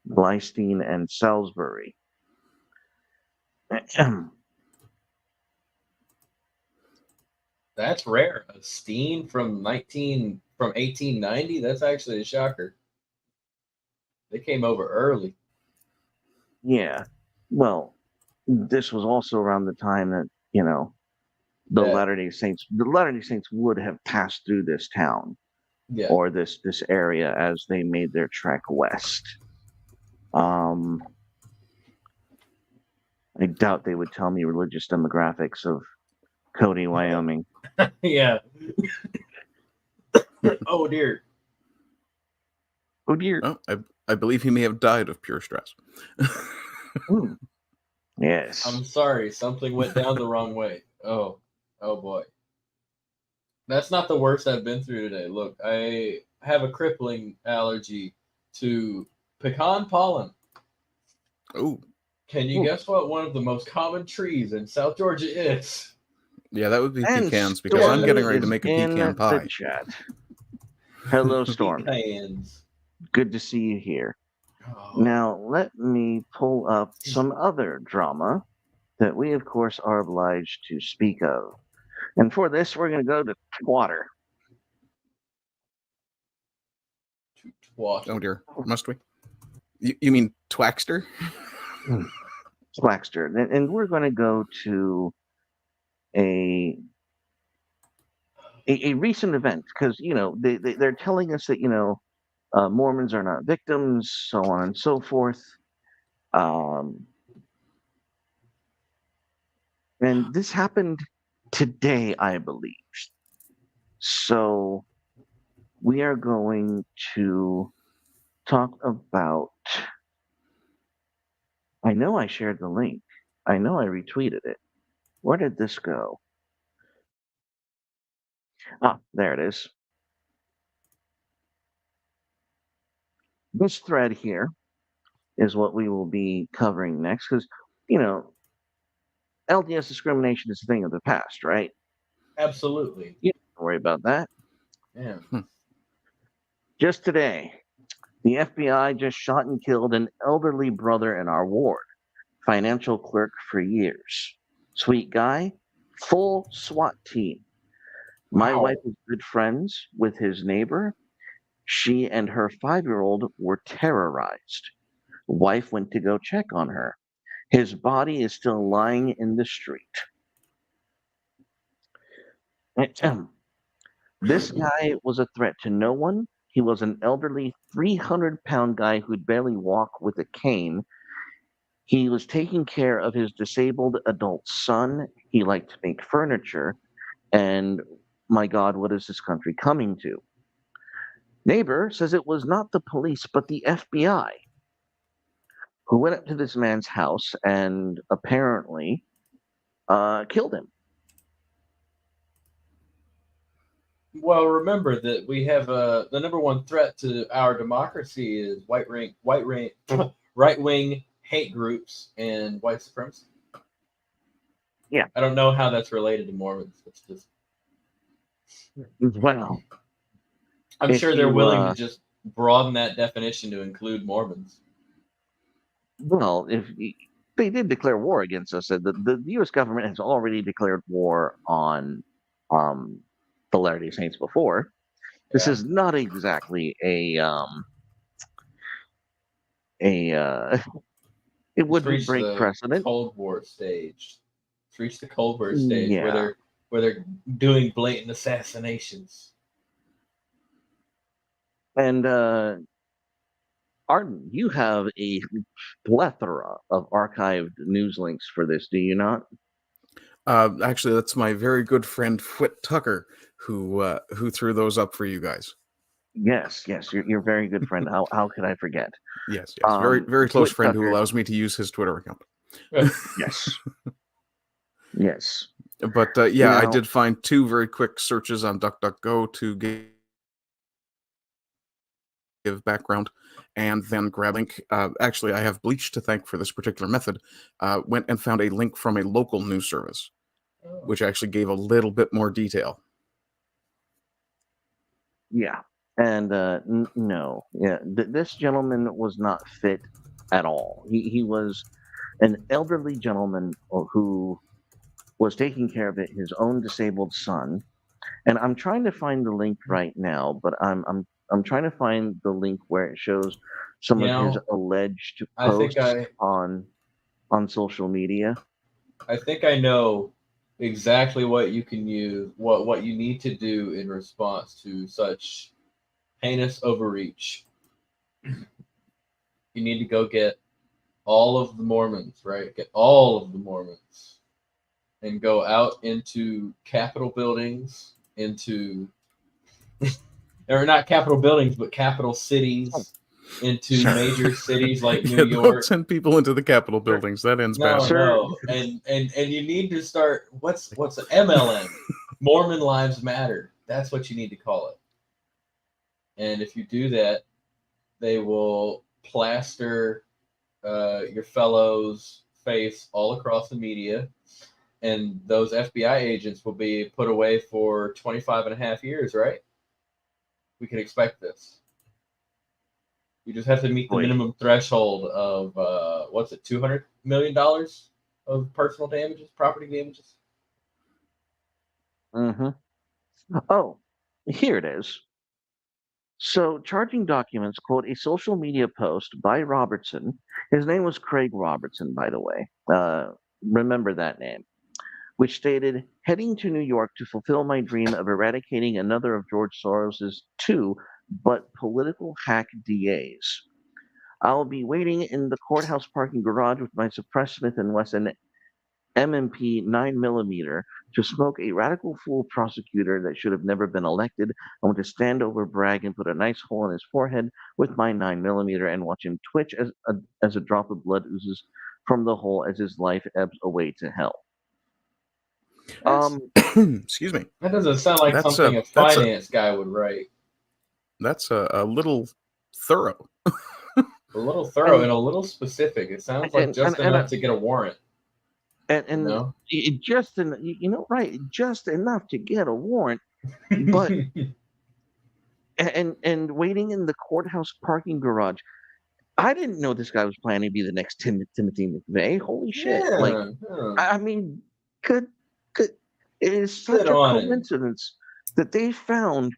Blystein, and Salisbury. That's rare. A Steen from 1890. That's actually a shocker. They came over early. Yeah. Well, this was also around the time that, the That Latter-day Saints would have passed through this town yeah. or this area as they made their trek west. I doubt they would tell me religious demographics of Cody, Wyoming. Yeah. Oh dear. Oh dear. Oh, I believe he may have died of pure stress. Yes. I'm sorry. Something went down the wrong way. Oh boy. That's not the worst I've been through today. Look, I have a crippling allergy to pecan pollen. Oh, Can you Ooh. guess what one of the most common trees in South Georgia is? yeah, that would be And pecans because I'm Stormy getting ready to is make a in pecan the pie. chat. Hello, Stormy. Pecans. Good to see you here. Oh. Now, let me pull up some other drama that we, of course, are obliged to speak of. And for this, we're going to go to Twatter. Oh dear, must we? You mean Twaxter? Twaxter. And we're going to go to a recent event because, they're telling us that, Mormons are not victims, so on and so forth. And this happened today, I believe. So we are going to talk about. I know I shared the link. I know I retweeted it. Where did this go? Ah, there it is. This thread here is what we will be covering next because, LDS discrimination is a thing of the past, right? Absolutely. You don't worry about that. Yeah. Just today, the FBI just shot and killed an elderly brother in our ward, financial clerk for years. Sweet guy, full SWAT team. My Wow. wife was good friends with his neighbor. She and her 5-year-old were terrorized. Wife went to go check on her. His body is still lying in the street. This guy was a threat to no one. He was an elderly 300-pound guy who'd barely walk with a cane. He was taking care of his disabled adult son. He liked to make furniture. And my God, what is this country coming to? Neighbor says it was not the police, but the FBI who went up to this man's house and apparently killed him. Well, remember that we have the number one threat to our democracy is right wing hate groups and white supremacy. Yeah. I don't know how that's related to Mormons. It's just Well, I'm if sure they're you, willing to just broaden that definition to include Mormons. well, if they did declare war against us. The U.S. government has already declared war on um, the Latter-day Saints before. This Yeah. is not exactly a it It's wouldn't reached break the precedent. Cold War stage. It's reached the Cold War stage where Yeah, they're doing blatant assassinations. and Arden, you have a plethora of archived news links for this, do you not? Actually, that's my very good friend Whit Tucker who threw those up for you guys. Yes, yes, you're a very good friend. How could I forget? Yes, yes, very very close Whit friend who Tucker. allows me to use his Twitter account. Yes, yes. But yeah, I Now, did find 2 very quick searches on DuckDuckGo to give background, and then grab link. Actually, I have Bleach to thank for this particular method. Went and found a link from a local news service, Oh. which actually gave a little bit more detail. yeah, and no, yeah, this gentleman was not fit at all. He was an elderly gentleman who was taking care of his own disabled son. And I'm trying to find the link right now, but I'm trying to find the link where it shows some You of his know, alleged I think posts I on social media. I think I know exactly what you can use, what you need to do in response to such heinous overreach. You need to go get all of the Mormons, right? Get all of the Mormons and go out into Capitol buildings, into or not Capitol buildings, but capital cities, into Sir, major cities like New Yeah, don't York. send people into the Capitol buildings. That ends No, badly. Sir, no, and you need to start. What's an MLM? Mormon Lives Matter. That's what you need to call it. And if you do that, they will plaster your fellow's face all across the media, and those FBI agents will be put away for 25 and a half years, right? We can expect this. You just have to meet the boy. minimum threshold of what's it, $200 million of personal damages, property damages. Hmm. Oh, here it is. So, charging documents quote a social media post by Robertson. His name was Craig Robertson, by the way. Remember that name. Which stated, heading to New York to fulfill my dream of eradicating another of George Soros's 2 but political hack DAs. I'll be waiting in the courthouse parking garage with my suppressed Smith & Wesson MMP 9mm to smoke a radical fool prosecutor that should have never been elected. I want to stand over Bragg and put a nice hole in his forehead with my 9mm and watch him twitch as a drop of blood oozes from the hole as his life ebbs away to hell. That's, Excuse me. that doesn't sound like That's something a that's finance guy would write. a little thorough. A little thorough And and a little specific. It sounds like just and enough to get a warrant. You and know. right, just enough to get a warrant, but and waiting in the courthouse parking garage. I didn't know this guy was planning to be the next Timothy McVeigh. Holy shit! Like, Yeah, yeah. I mean, good, good. It is Good such a on him. coincidence that they found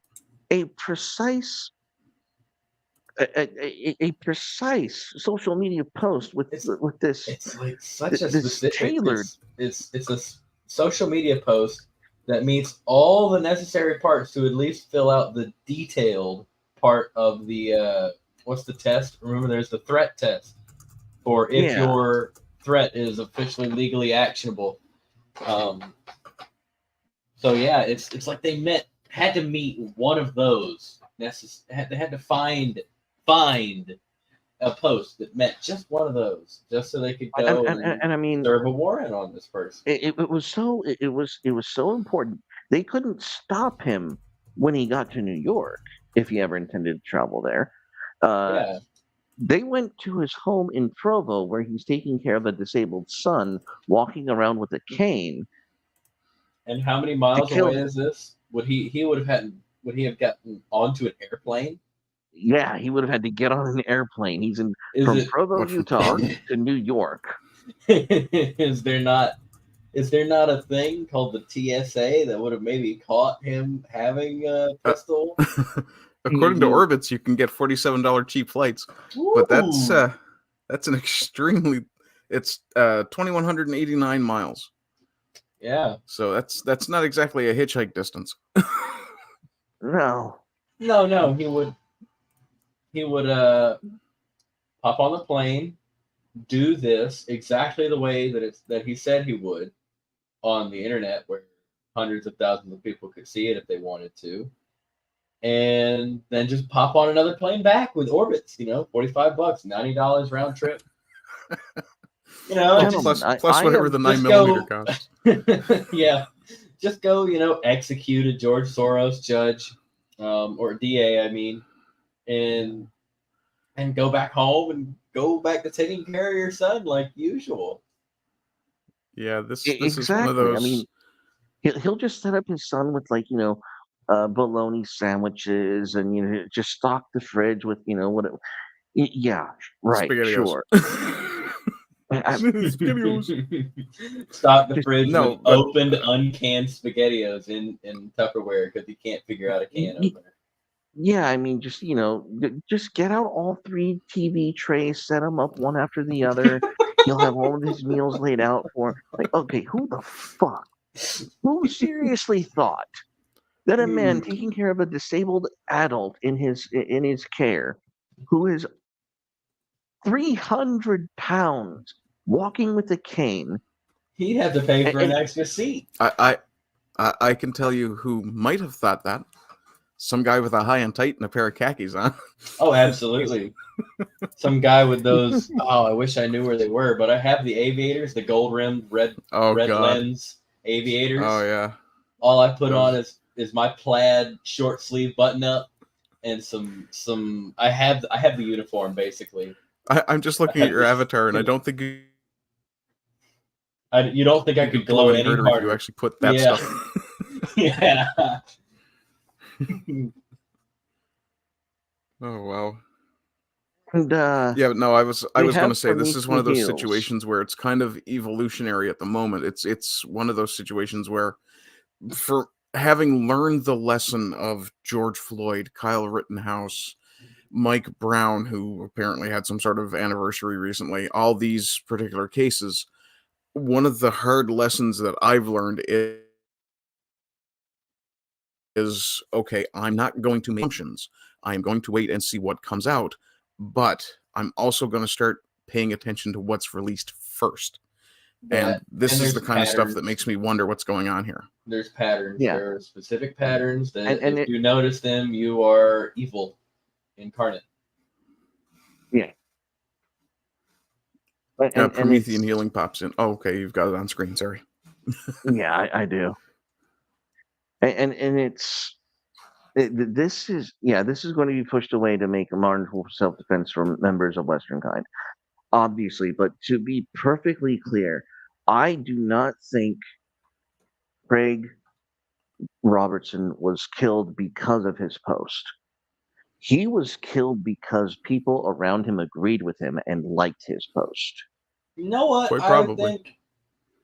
a precise a precise social media post with It's this it's like such a this specific. tailored. It's a social media post that meets all the necessary parts to at least fill out the detailed part of the what's the test? Remember, there's the threat test for if Yeah, your threat is officially legally actionable. Um, so yeah, it's like they had to meet one of those. They had to find a post that met just one of those, just so they could go and and I mean, serve a warrant on this person. it was so important. They couldn't stop him when he got to New York if he ever intended to travel there. Uh, Yeah, they went to his home in Provo where he's taking care of a disabled son, walking around with a cane and how many to miles away kill. is this? Would he have gotten onto an airplane? Yeah, he would have had to get on an airplane. He's in Is from it Provo, What, from Utah Hawaii? to New York. Is there not? Is there not a thing called the TSA that would have maybe caught him having a Uh, pistol? According to Orbitz, you can get $47 cheap flights, but that's Ooh. an extremely. It's 2,189 miles, Yeah. so that's not exactly a hitchhike distance. No. No, he would pop on the plane, do this exactly the way that he said he would on the internet, where hundreds of thousands of people could see it if they wanted to, and then just pop on another plane back with Orbitz. $45, $90 round trip. Gentlemen, plus whatever the 9mm costs. Yeah, just go. Execute a George Soros judge, or DA, I mean, and go back home and go back to taking care of your son like usual. Yeah, this exactly. is one of those. I mean, he'll just set up his son with bologna sandwiches, and just stock the fridge with what. Yeah, right, SpaghettiOs. sure. SpaghettiOs. Stock the fridge No, with but- opened, uncanned SpaghettiOs in Tupperware because he can't figure out a can opener. Yeah, I mean, just get out all 3 TV trays, set them up one after the other. He'll have all of his meals laid out for. Like, okay, who seriously thought that a man taking care of a disabled adult in his care, who is 300 pounds, walking with a cane, He'd have to pay for an And- extra seat. I can tell you who might have thought that. Some guy with a high and tight and a pair of khakis on. Oh, absolutely. Some guy with those. Oh, I wish I knew where they were, but I have the aviators, the gold rimmed red Oh red God. lens aviators. Oh yeah. All I put on is my plaid short sleeve button up and some. I have the uniform basically. I'm just looking at your avatar, and I don't think you You don't think I could glow any harder harder if you actually put that Yeah. stuff. Yeah. Oh wow. and Yeah, but no, I was going to have say this is one of those Promethean heels. situations where it's kind of evolutionary at the moment. It's one of those situations where, for having learned the lesson of George Floyd, Kyle Rittenhouse, Mike Brown, who apparently had some sort of anniversary recently, all these particular cases, one of the hard lessons that I've learned is okay, I'm not going to make assumptions. I'm going to wait and see what comes out, but I'm also going to start paying attention to what's released first. And this is there's the kind of stuff that patterns. makes me wonder what's going on here. There's patterns. Yeah. There are specific patterns that And if you notice them, you are evil incarnate. and Promethean healing pops in. Oh, okay, you've got it on screen. Sorry. Yeah, I do. And this is going to be pushed away to make a modern self-defense for members of Western kind, obviously. But to be perfectly clear, I do not think Craig Robertson was killed because of his post. He was killed because people around him agreed with him and liked his post. You know what? Quite I would probably. think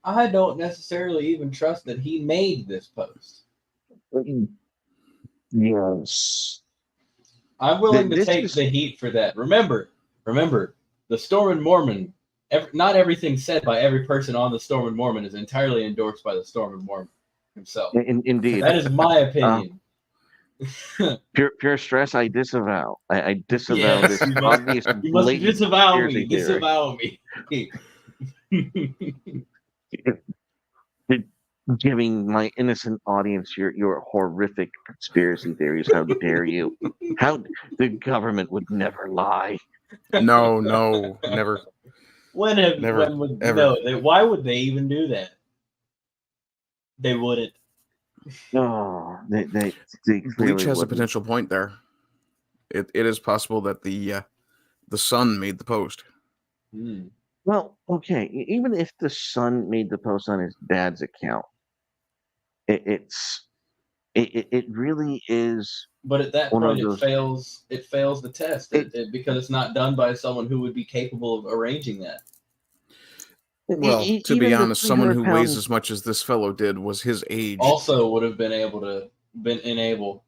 I don't necessarily even trust that he made this post. Yes. I'm willing to This take is- the heat for that. Remember, the Stormin Mormon. Not everything said by every person on the Stormin Mormon is entirely endorsed by the Stormin Mormon himself. Indeed. That is my opinion. Pure stress, I disavow. I disavow Yes, this you must- obvious You must blatant disavow me. conspiracy theory. Disavow me. Giving my innocent audience your horrific conspiracy theories. How dare you? How the government would never lie. No, never. Never, No, why would they even do that? They wouldn't. No, they Bleach clearly has a wouldn't. potential point there. It is possible that the son made the post. Hmm. Well, okay, even if the son made the post on his dad's account, it really is. But at that One of point, those- it fails the test because it's not done by someone who would be capable of arranging that. Well, to be Even the honest, someone 300 who weighs pound. as much as this fellow did was his age. Also, would have been able to been enable.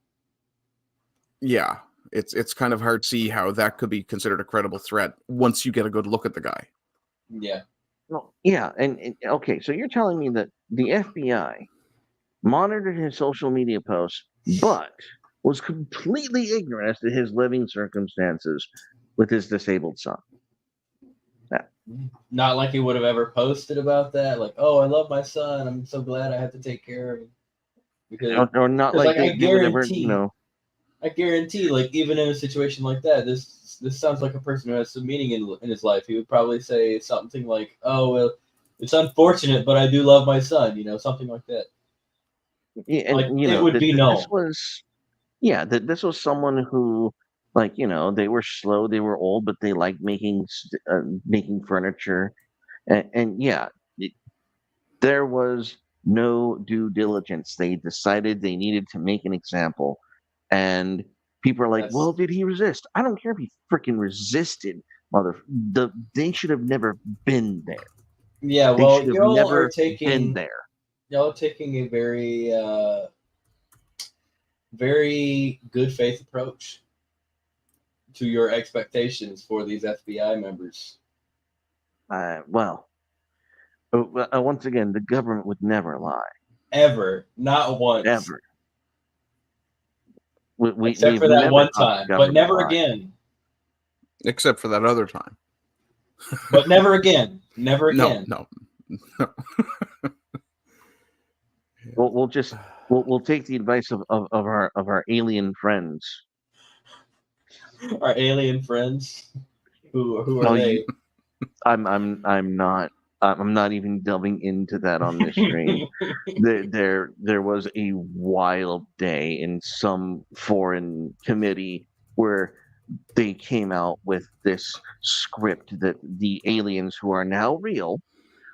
Yeah, it's kind of hard to see how that could be considered a credible threat once you get a good look at the guy. Yeah. No, yeah, and okay, so you're telling me that the FBI monitored his social media posts, but was completely ignorant as to his living circumstances with his disabled son. Not like he would have ever posted about that. Like, oh, I love my son. I'm so glad I have to take care of him. Or not Because like like they would ever, I guarantee, like even in a situation like that, this sounds like a person who has some meaning in his life. He would probably say something like, "Oh, well, it's unfortunate, but I do love my son," something like that. yeah, Like and it would be this known. was, yeah, that this was someone who, like, they were slow, they were old, but they liked making furniture, and yeah, it, there was no due diligence. They decided they needed to make an example, and people are like, That's "Well, did he resist?" I don't care if he freaking resisted, they should have never been there. yeah. They Well, should have y'all are never been taking there. y'all are taking a very very good faith approach to your expectations for these FBI members. Well, once again, the government would never lie, Ever, not once, ever. except We've for that never one caught the time, but government never lying. again. Except for that other time. But never again. Never No, again. no. We'll take the advice of our alien friends. Our alien friends. Who are No, they? I'm not even delving into that on this stream. There was a wild day in some foreign committee where they came out with this script that the aliens who are now real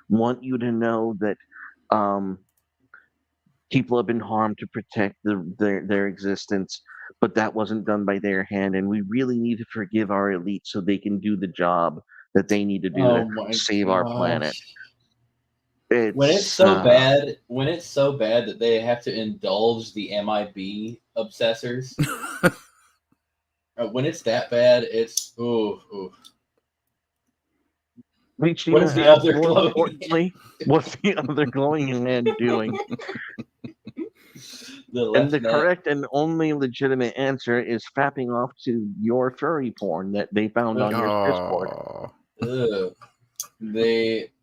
want you to know that um, people have been harmed to protect their existence, but that wasn't done by their hand, and we really need to forgive our elite so they can do the job that they need to do to Oh my save our planet. gosh. It's When it's so bad that they have to indulge the MIB obsessors. When it's that bad, it's ooh. reach What even is the have other more glowing? importantly, what's the other glowing hand doing? The And left the neck. correct and only legitimate answer is fapping off to your furry porn that they found on your Discord. Oh, Ugh.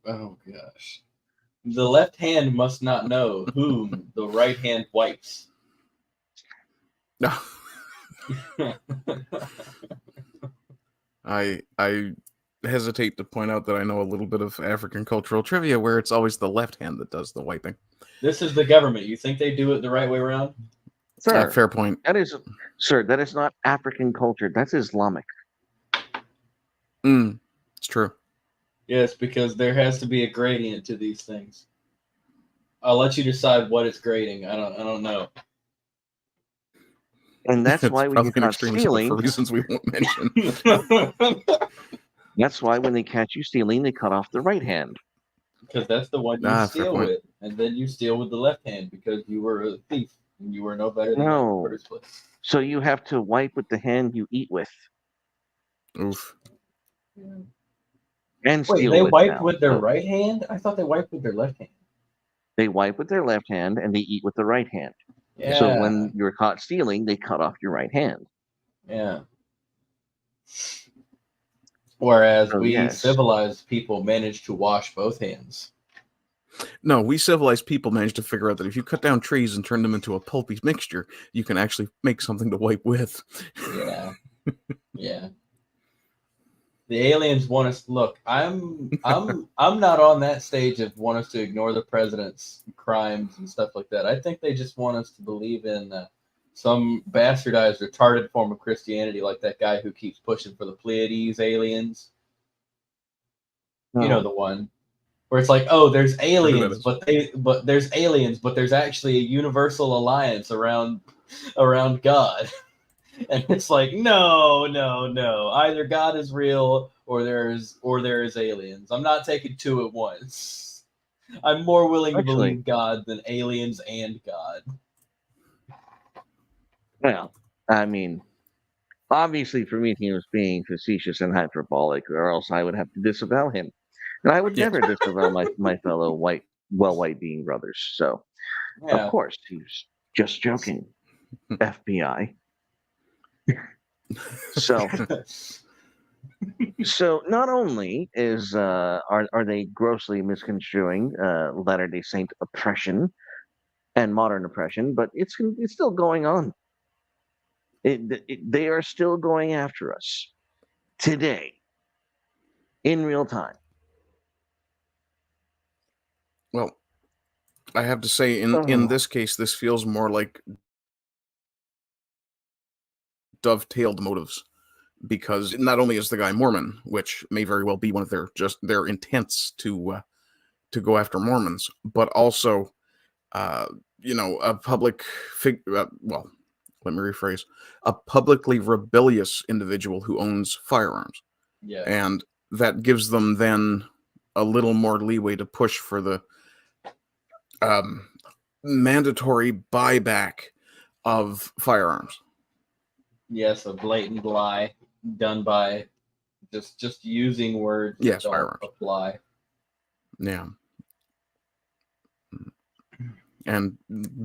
Oh gosh. The left hand must not know whom the right hand wipes. no. I hesitate to point out that I know a little bit of African cultural trivia where it's always the left hand that does the wiping. This is the government. You think they do it the right way around? Sir, Fair point. that is not African culture. That's Islamic. It's true. Yes, because there has to be a gradient to these things. I'll let you decide what it's grading. I don't know. And that's It's why when you probably an caught extremely simple stealing, for reasons we won't mention. that's why when they catch you stealing, they cut off the right hand. Because that's the one you Fair steal point. with, and then you steal with the left hand because you were a thief and you were no better than that in No. the first place. So you have to wipe with the hand you eat with. Oof. And Wait, steal they with wiped now. with their So right hand? I thought they wiped with their left hand. they wipe with their left hand and they eat with the right hand. Yeah. So when you're caught stealing, they cut off your right hand. Yeah. Whereas So we yes. civilized people managed to wash both hands. No, we civilized people managed to figure out that if you cut down trees and turn them into a pulpy mixture, you can actually make something to wipe with. Yeah. Yeah. The aliens want us. Look, I'm not on that stage of want us to ignore the president's crimes and stuff like that. I think they just want us to believe in some bastardized, retarded form of Christianity, like that guy who keeps pushing for the Pleiades aliens. You know the one where it's like, oh, there's aliens, but there's aliens, but there's actually a universal alliance around God. And it's like, no. Either God is real or there is aliens. I'm not taking two at once. I'm more willing to Actually, believe God than aliens and God. well, I mean, obviously Prometheus was being facetious and hyperbolic, or else I would have to disavow him. And I would Yes. never disavow my fellow white being brothers. So, of Yeah. course, he was just joking, FBI. So, so not only are they grossly misconstruing Latter-day Saint oppression and modern oppression, but it's still going on. They are still going after us today in real time. Well, I have to say, in Oh, this case, this feels more like dovetailed motives, because not only is the guy Mormon, which may very well be one of their intents to go after Mormons, but also a public well, let me rephrase, a publicly rebellious individual who owns firearms, Yeah. and that gives them then a little more leeway to push for the mandatory buyback of firearms. Yes, a blatant lie done by just using words that Yes, don't firearms. apply. Yeah. And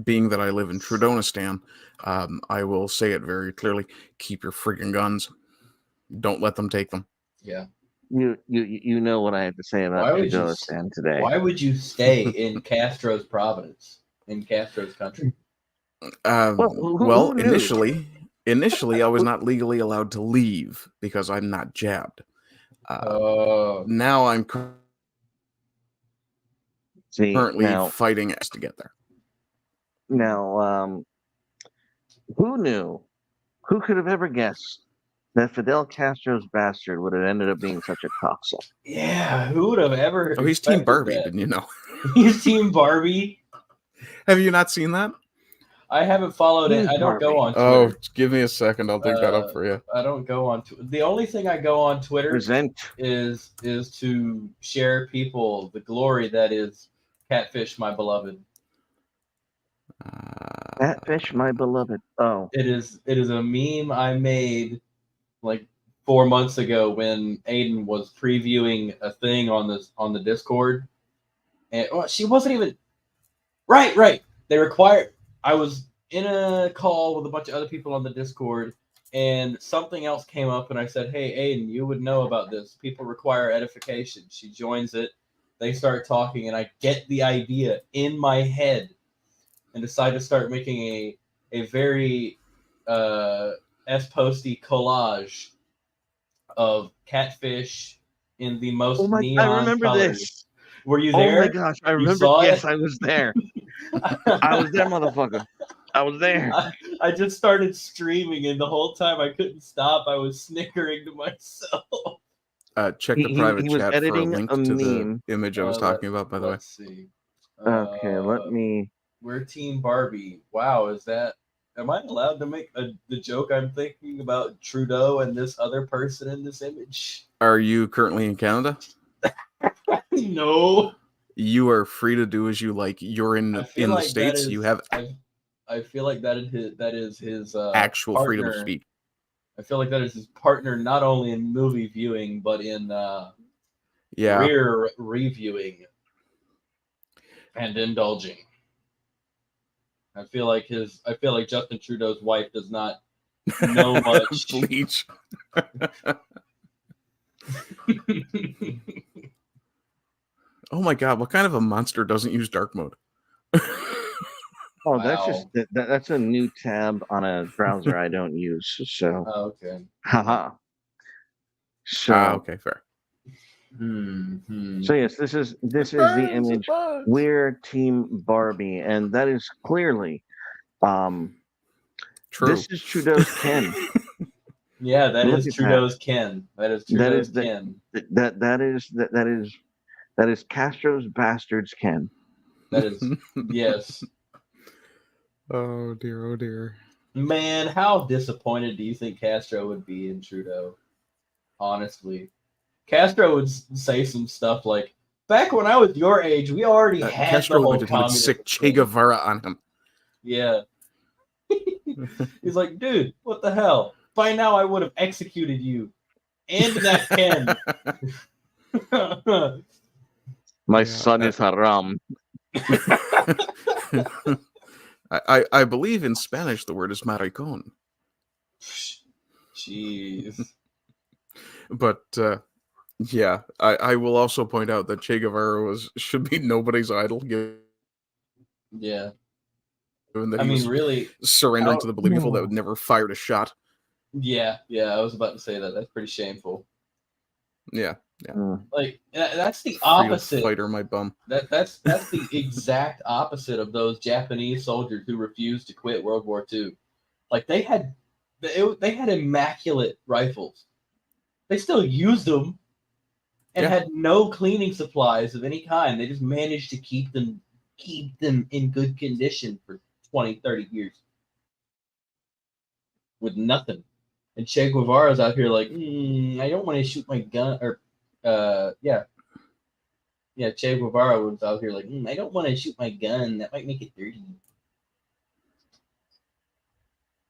being that I live in Trudeaunistan, I will say it very clearly: keep your freaking guns. Don't let them take them. Yeah. you know what I have to say about Trudeauistan today. Why would you stay in Castro's province, in Castro's country? Well, Well, who knew? initially, I was not legally allowed to leave because I'm not jabbed. Now I'm See, currently fighting to get there. now, who knew? Who could have ever guessed that Fidel Castro's bastard would have ended up being such a cocksucker? Yeah, who would have ever Oh, he's Team expected Barbie, that? didn't you know? He's Team Barbie. Have you not seen that? I haven't followed it. Team I don't go Barbie. on Twitter. Oh, give me a second. I'll dig that up for you. I don't go on. The only thing I go on Twitter Present. is to share people the glory that is Catfish, my beloved. Catfish, my beloved. Oh, It is a meme I made like 4 months ago when Aiden was previewing a thing on the Discord, and she wasn't even right. They required. I was in a call with a bunch of other people on the Discord, and something else came up, and I said, "Hey, Aiden, you would know about this. People require edification." She joins it. They start talking, and I get the idea in my head, and decide to start making a very S-posty collage of Catfish in the most I neon remember colors. this. Were you Oh there? my gosh, I You remember. saw Yes, it? I was there. I was there, motherfucker. I was there. I just started streaming, and the whole time I couldn't stop. I was snickering to myself. Check the private He was chat for a editing link a to meme. the image I was talking about, by the way. Let's see. Okay, let me. We're Team Barbie. Wow, is that? Am I allowed to make the joke I'm thinking about Trudeau and this other person in this image? Are you currently in Canada? No. You are free to do as you like. You're in the States. You have I feel like that is his actual partner. freedom to speak. I feel like that is his partner, not only in movie viewing, but in Yeah. rear reviewing and indulging. I feel like Justin Trudeau's wife does not know much. Bleach. Oh my god, what kind of a monster doesn't use dark mode? Oh, that's just that's a new tab on a browser I don't use. So, okay. Haha. So, okay, fair. So yes, this is the image. We're Team Barbie, and that is clearly, True. This is Trudeau's Ken. Yeah, that Look is at Trudeau's Ken. That is Trudeau's Ken. That is Castro's bastards Ken. That is yes. Oh dear, oh dear. Man, how disappointed do you think Castro would be in Trudeau? Honestly. Castro would say some stuff like, "Back when I was your age, we already had Castro the whole would sick communism Che thing." Guevara on him. Yeah. He's like, "Dude, what the hell? By now I would have executed you and that Ken." My son is haram. I believe in Spanish the word is maricon. Jeez. But yeah, I will also point out that Che Guevara should be nobody's idol, given Yeah. that I he mean, was really, surrendering to the Bolivian people that would never fired a shot. yeah, I was about to say that. That's pretty shameful. Yeah. Like, that's the Freedom opposite. fighter, my bum. That's the exact opposite of those Japanese soldiers who refused to quit World War II. Like, they had immaculate rifles. They still used them and had no cleaning supplies of any kind. They just managed to keep them in good condition for 20, 30 years with nothing. And Che Guevara's out here like, I don't want to shoot my gun, or Che Guevara was out here like, I don't want to shoot my gun. That might make it dirty.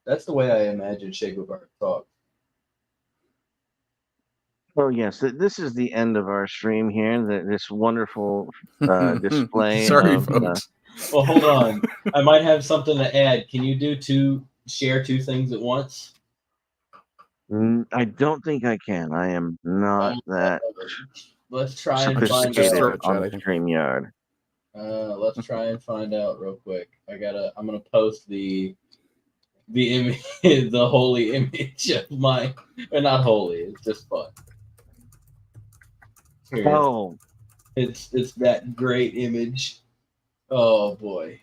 That's the way I imagine Che Guevara talk. Oh yes, this is the end of our stream here. This wonderful display. Sorry, of, folks. Well, hold on. I might have something to add. Can you share two things at once? I don't think I can. I am not that Let's try and find sophisticated out. on StreamYard. Let's try and find out real quick. I'm gonna post the image, the holy image of my, or not holy. It's just fun. Here. Oh, it's that great image. Oh boy.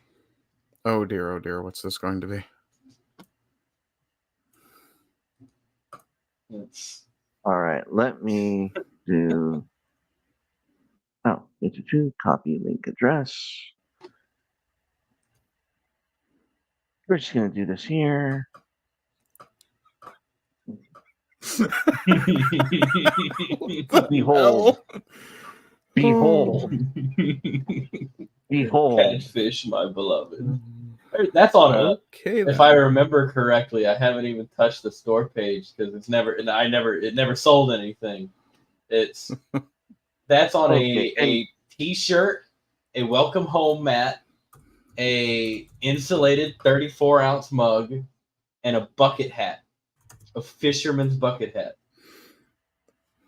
Oh dear, what's this going to be? All right, let me do. Oh, copy link address. We're just gonna do this here. Behold. Catfish, my beloved. That's on okay, if I remember correctly, I haven't even touched the store page because it never sold anything. That's on a t-shirt, a welcome home mat, a insulated 34-ounce mug, and a bucket hat. A fisherman's bucket hat.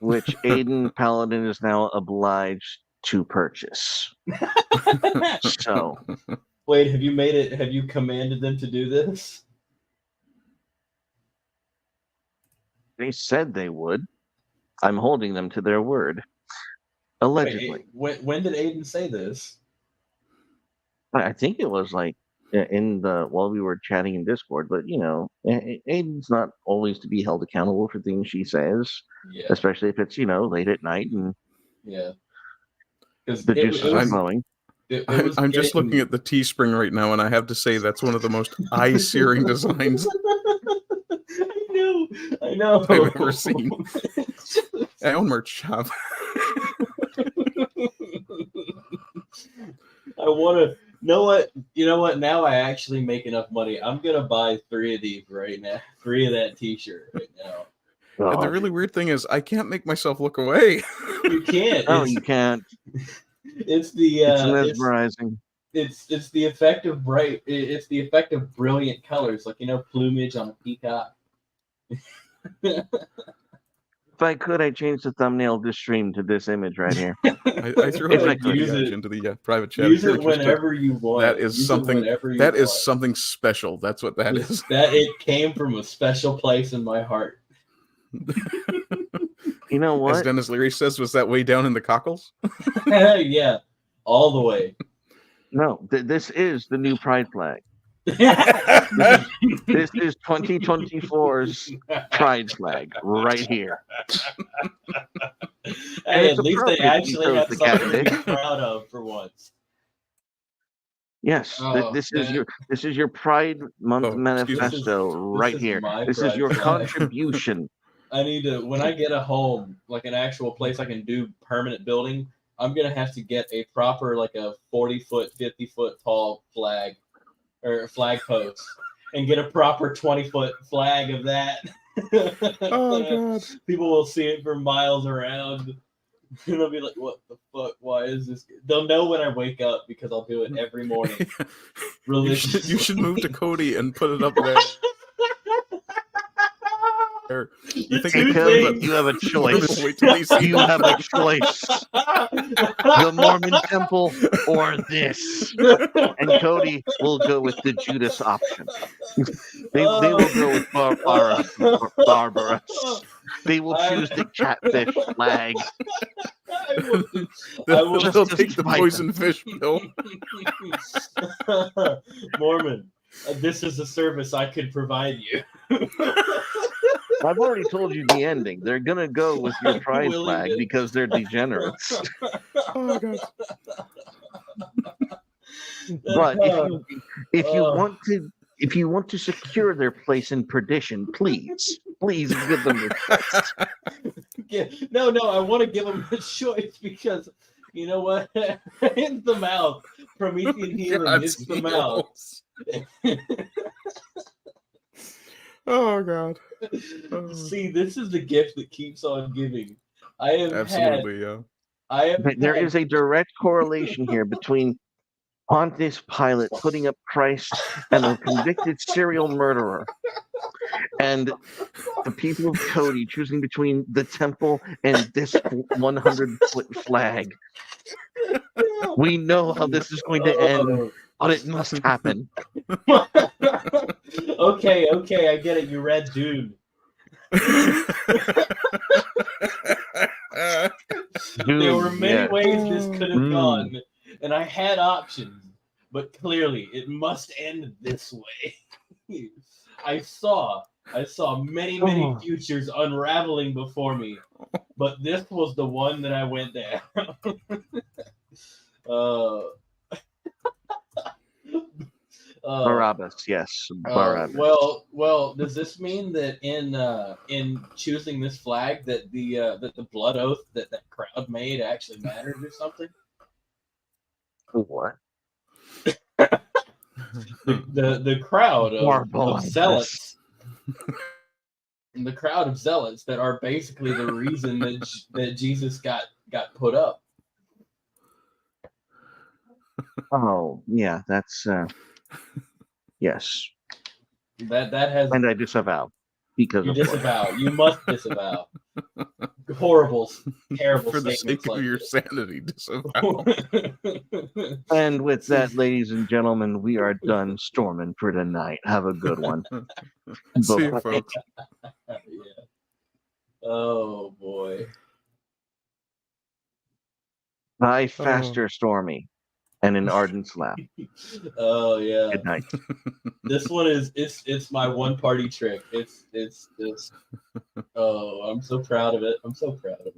Which Aiden Paladin is now obliged to purchase. So. Wait, have you commanded them to do this? They said they would. I'm holding them to their word. Allegedly. Wait, when did Aiden say this? I think it was like while we were chatting in Discord, but Aiden's not always to be held accountable for things she says, especially if it's late at night and because the juices are flowing. I'm just looking at the Teespring right now, and I have to say that's one of the most eye-searing designs I know I've ever seen. I own merch shop. I want to know what now I actually make enough money. I'm gonna buy 3 of these right now, 3 of that t-shirt right now. And the really weird thing is I can't make myself look away. You can't. No, you can't. It's the it's mesmerizing. It's the effect of bright. It's the effect of brilliant colors, like plumage on a peacock. If I could, I'd change the thumbnail of this stream to this image right here. I threw it into the private chat. Use it whenever you want. That is something. That is something special. That's what that is. That it came from a special place in my heart. You know what? As Dennis Leary says, was that way down in the cockles? Yeah, all the way. No, this is the new pride flag. This is 2024's pride flag right here. Hey, at least they actually have something to be proud of for once. Yes, this is your Pride Month manifesto right here. This is your contribution I need to, when I get a home, like an actual place I can do permanent building, I'm gonna have to get a proper, like a 40-foot, 50-foot tall flag or flag post, and get a proper 20-foot flag of that. Oh god. People will see it for miles around, and they'll be like, "What the fuck? Why is this?" They'll know when I wake up because I'll do it every morning. You should move to Cody and put it up there. You think Hey, they Cody, could you have a choice. wait till they see You have a choice. The Mormon temple or this. And Cody will go with the Judas option. They will go with Barbarous. They will choose the catfish flag. They'll Just take the spite poison fish pill. Mormon, this is a service I could provide you. I've already told you the ending. They're gonna go with your pride flag because they're degenerates. Oh god. But if you want to secure their place in perdition, please give them the choice. No, I want to give them a choice because you know what? It's the mouth. Promethean healing. It's the mouth. Oh god. See, this is the gift that keeps on giving. I have Absolutely, There is a direct correlation here between Pontius Pilate putting up Christ and a convicted serial murderer, and the people of Cody choosing between the temple and this 100-foot flag. We know how this is going to end, but it must happen. Okay, I get it. You read Dune. There were many ways this could have gone, and I had options, but clearly it must end this way. I saw many futures unraveling before me, but this was the one that I went down. Barabbas, yes, Barabbas. Well, does this mean that in choosing this flag that the blood oath that crowd made actually mattered or something? What? The crowd of zealots. The crowd of zealots that are basically the reason that Jesus got put up. Oh, yeah, that's yes. That has, and I disavow because you of disavow. You must disavow. Horrible, terrible For the statements sake of like your this. sanity, disavow. And with that, ladies and gentlemen, we are done storming for tonight. Have a good one. See you, Bye-bye. folks. Yeah. Oh boy. Bye, faster, Stormy, and an ardent slap. Oh yeah. Good night. This one is it's my one party trick. It's oh, I'm so proud of it. I'm so proud of it.